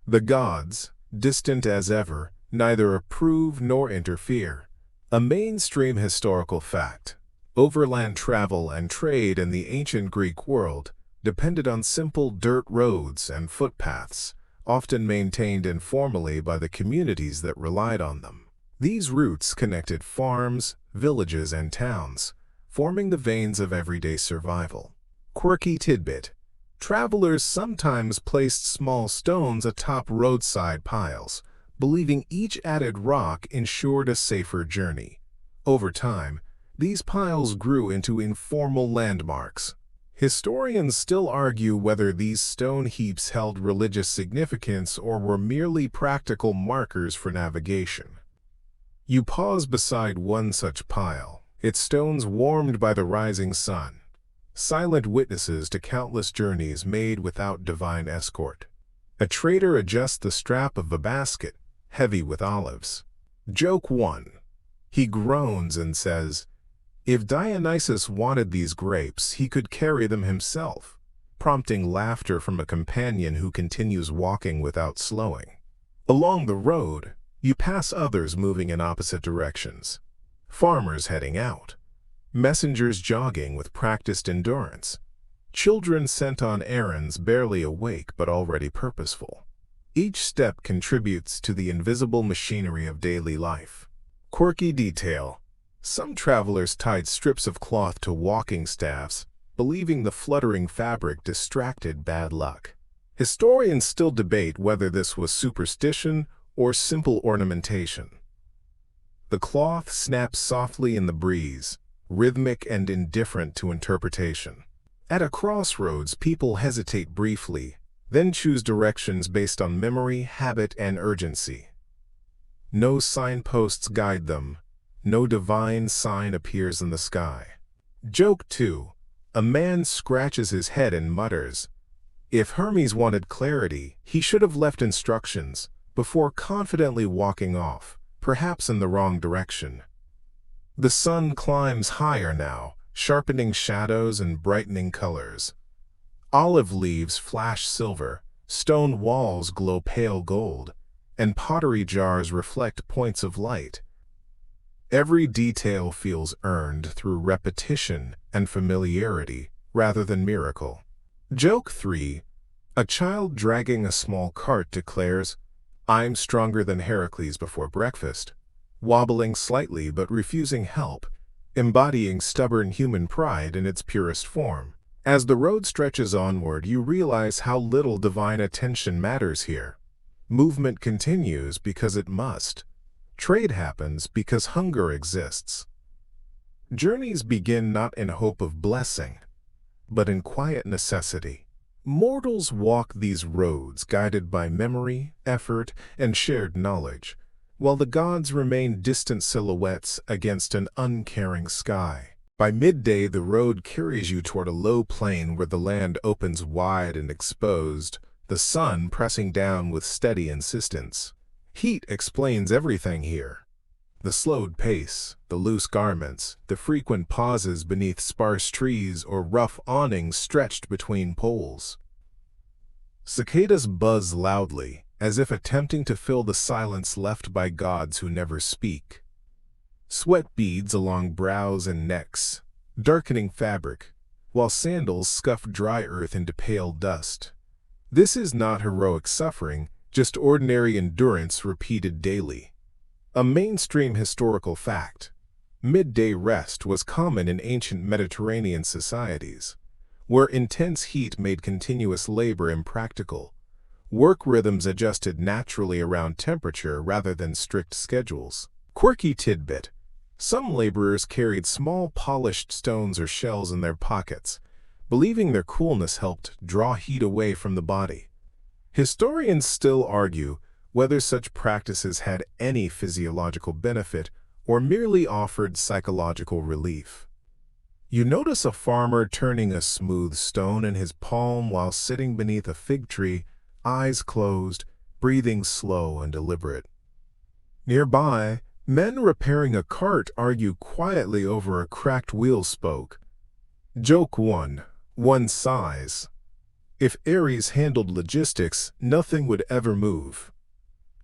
S1: The gods, distant as ever, neither approve nor interfere. A mainstream historical fact. Overland travel and trade in the ancient Greek world depended on simple dirt roads and footpaths, often maintained informally by the communities that relied on them. These routes connected farms, villages, and towns, forming the veins of everyday survival. Quirky tidbit. Travelers sometimes placed small stones atop roadside piles, believing each added rock ensured a safer journey. Over time, these piles grew into informal landmarks. Historians still argue whether these stone heaps held religious significance or were merely practical markers for navigation. You pause beside one such pile, its stones warmed by the rising sun, silent witnesses to countless journeys made without divine escort. A trader adjusts the strap of a basket, heavy with olives. Joke 1. He groans and says, "If Dionysus wanted these grapes, he could carry them himself," prompting laughter from a companion who continues walking without slowing. Along the road, you pass others moving in opposite directions. Farmers heading out, messengers jogging with practiced endurance, children sent on errands barely awake but already purposeful. Each step contributes to the invisible machinery of daily life. Quirky detail. Some travelers tied strips of cloth to walking staffs, believing the fluttering fabric distracted bad luck. Historians still debate whether this was superstition or simple ornamentation. The cloth snaps softly in the breeze, rhythmic and indifferent to interpretation. At a crossroads, people hesitate briefly, then choose directions based on memory, habit, and urgency. No signposts guide them. No divine sign appears in the sky. Joke 2. A man scratches his head and mutters, "If Hermes wanted clarity, he should have left instructions," before confidently walking off, perhaps in the wrong direction. The sun climbs higher now, sharpening shadows and brightening colors. Olive leaves flash silver, stone walls glow pale gold, and pottery jars reflect points of light. Every detail feels earned through repetition and familiarity rather than miracle. Joke 3. A child dragging a small cart declares, "I'm stronger than Heracles before breakfast," wobbling slightly but refusing help, embodying stubborn human pride in its purest form. As the road stretches onward, you realize how little divine attention matters here. Movement continues because it must. Trade happens because hunger exists. Journeys begin not in hope of blessing, but in quiet necessity. Mortals walk these roads guided by memory, effort, and shared knowledge, while the gods remain distant silhouettes against an uncaring sky. By midday, the road carries you toward a low plain where the land opens wide and exposed, the sun pressing down with steady insistence. Heat explains everything here. The slowed pace, the loose garments, the frequent pauses beneath sparse trees or rough awnings stretched between poles. Cicadas buzz loudly, as if attempting to fill the silence left by gods who never speak. Sweat beads along brows and necks, darkening fabric, while sandals scuff dry earth into pale dust. This is not heroic suffering, just ordinary endurance repeated daily. A mainstream historical fact. Midday rest was common in ancient Mediterranean societies, where intense heat made continuous labor impractical. Work rhythms adjusted naturally around temperature rather than strict schedules. Quirky tidbit. Some laborers carried small polished stones or shells in their pockets, believing their coolness helped draw heat away from the body. Historians still argue whether such practices had any physiological benefit or merely offered psychological relief. You notice a farmer turning a smooth stone in his palm while sitting beneath a fig tree, eyes closed, breathing slow and deliberate. Nearby, men repairing a cart argue quietly over a cracked wheel spoke. Joke 1. One sighs. If Ares handled logistics, nothing would ever move.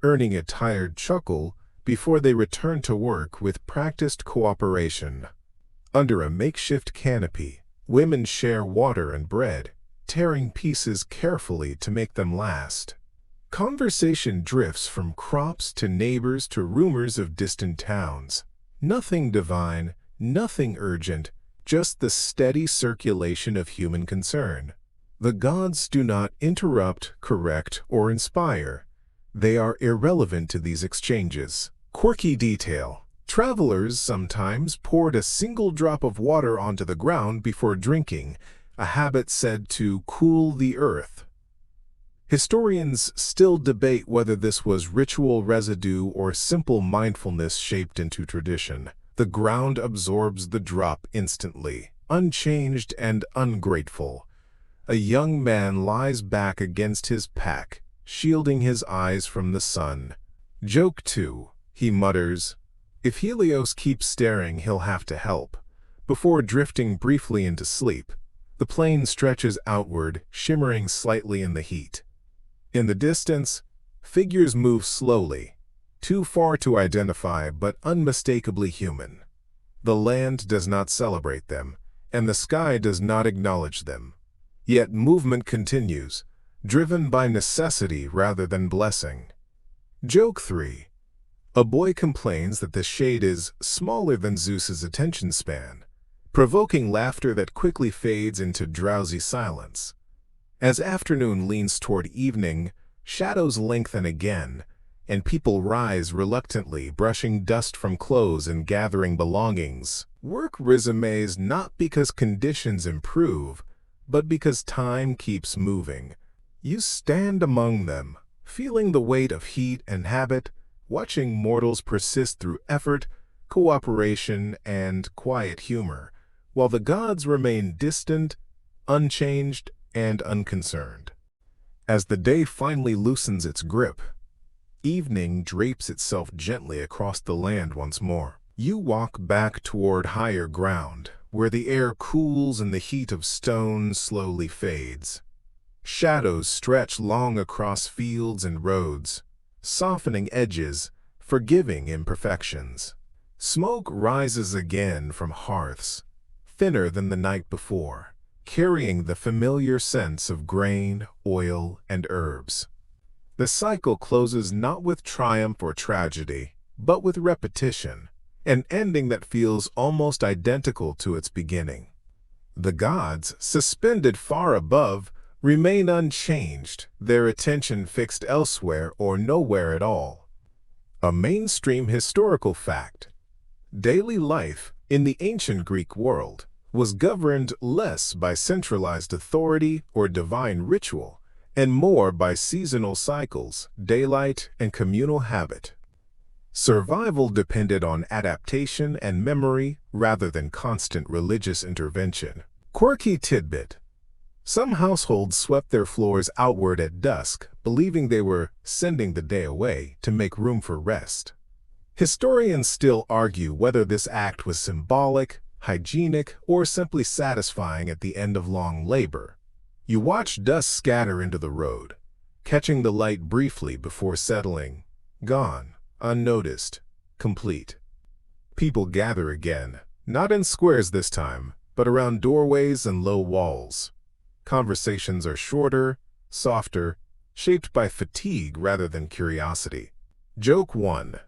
S1: Earning a tired chuckle before they return to work with practiced cooperation. Under a makeshift canopy, women share water and bread, tearing pieces carefully to make them last. Conversation drifts from crops to neighbors to rumors of distant towns. Nothing divine, nothing urgent, just the steady circulation of human concern. The gods do not interrupt, correct, or inspire. They are irrelevant to these exchanges. Quirky detail. Travelers sometimes poured a single drop of water onto the ground before drinking, a habit said to cool the earth. Historians still debate whether this was ritual residue or simple mindfulness shaped into tradition. The ground absorbs the drop instantly, unchanged and ungrateful. A young man lies back against his pack, shielding his eyes from the sun. Joke 2, he mutters. If Helios keeps staring, he'll have to help. Before drifting briefly into sleep, the plane stretches outward, shimmering slightly in the heat. In the distance, figures move slowly, too far to identify but unmistakably human. The land does not celebrate them, and the sky does not acknowledge them. Yet movement continues, driven by necessity rather than blessing. Joke 3. A boy complains that the shade is smaller than Zeus's attention span, provoking laughter that quickly fades into drowsy silence. As afternoon leans toward evening, shadows lengthen again, and people rise reluctantly, brushing dust from clothes and gathering belongings. Work resumes not because conditions improve, but because time keeps moving. You stand among them, feeling the weight of heat and habit, watching mortals persist through effort, cooperation, and quiet humor, while the gods remain distant, unchanged, and unconcerned. As the day finally loosens its grip, evening drapes itself gently across the land once more. You walk back toward higher ground, where the air cools and the heat of stone slowly fades. Shadows stretch long across fields and roads, softening edges, forgiving imperfections. Smoke rises again from hearths, thinner than the night before, carrying the familiar scents of grain, oil, and herbs. The cycle closes not with triumph or tragedy, but with repetition, an ending that feels almost identical to its beginning. The gods, suspended far above, remain unchanged, their attention fixed elsewhere or nowhere at all. A mainstream historical fact. Daily life in the ancient Greek world was governed less by centralized authority or divine ritual, and more by seasonal cycles, daylight, and communal habit. Survival depended on adaptation and memory rather than constant religious intervention. Quirky tidbit. Some households swept their floors outward at dusk, believing they were sending the day away to make room for rest. Historians still argue whether this act was symbolic, hygienic, or simply satisfying at the end of long labor. You watch dust scatter into the road, catching the light briefly before settling, gone, unnoticed, complete. People gather again, not in squares this time, but around doorways and low walls. Conversations are shorter, softer, shaped by fatigue rather than curiosity. Joke 1.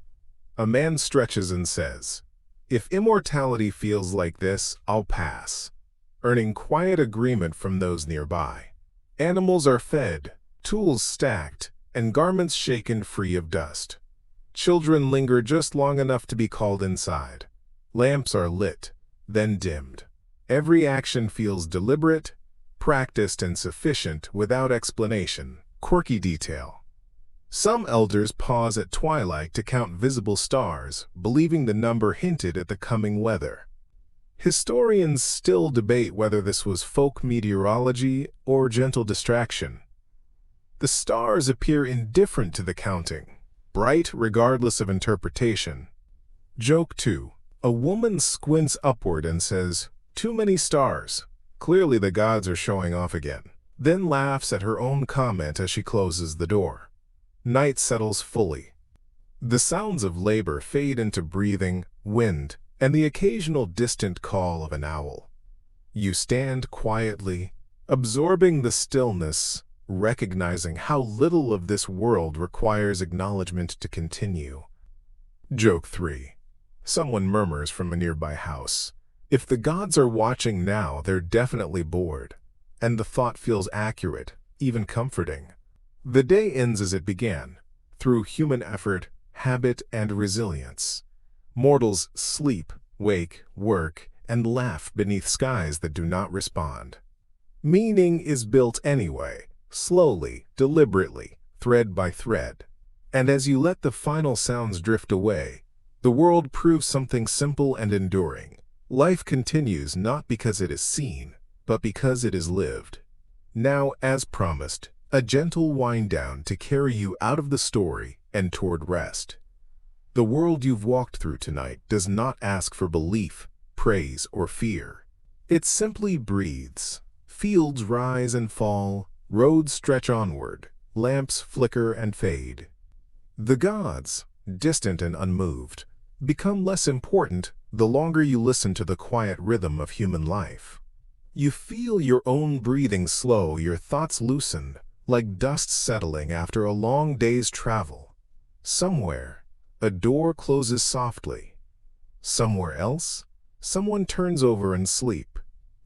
S1: A man stretches and says, "If immortality feels like this, I'll pass," earning quiet agreement from those nearby. Animals are fed, tools stacked, and garments shaken free of dust. Children linger just long enough to be called inside. Lamps are lit, then dimmed. Every action feels deliberate, practiced, and sufficient without explanation. Quirky detail. Some elders pause at twilight to count visible stars, believing the number hinted at the coming weather. Historians still debate whether this was folk meteorology or gentle distraction. The stars appear indifferent to the counting, bright regardless of interpretation. Joke 2. A woman squints upward and says, "Too many stars. Clearly the gods are showing off again," then laughs at her own comment as she closes the door. Night settles fully. The sounds of labor fade into breathing, wind, and the occasional distant call of an owl. You stand quietly, absorbing the stillness, recognizing how little of this world requires acknowledgement to continue. Joke 3. Someone murmurs from a nearby house, "If the gods are watching now, they're definitely bored," and the thought feels accurate, even comforting. The day ends as it began, through human effort, habit, and resilience. Mortals sleep, wake, work, and laugh beneath skies that do not respond. Meaning is built anyway, slowly, deliberately, thread by thread. And as you let the final sounds drift away, the world proves something simple and enduring. Life continues not because it is seen, but because it is lived. Now, as promised, a gentle wind down to carry you out of the story and toward rest. The world you've walked through tonight does not ask for belief, praise, or fear. It simply breathes. Fields rise and fall, roads stretch onward, lamps flicker and fade. The gods, distant and unmoved, become less important the longer you listen to the quiet rhythm of human life. You feel your own breathing slow, your thoughts loosen, like dust settling after a long day's travel. Somewhere, a door closes softly. Somewhere else, someone turns over in sleep.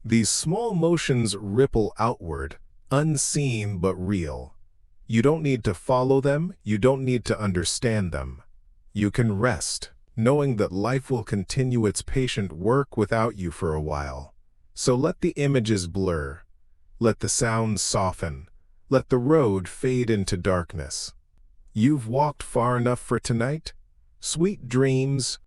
S1: These small motions ripple outward, unseen but real. You don't need to follow them, you don't need to understand them. You can rest, knowing that life will continue its patient work without you for a while. So let the images blur, let the sounds soften, let the road fade into darkness. You've walked far enough for tonight. Sweet dreams,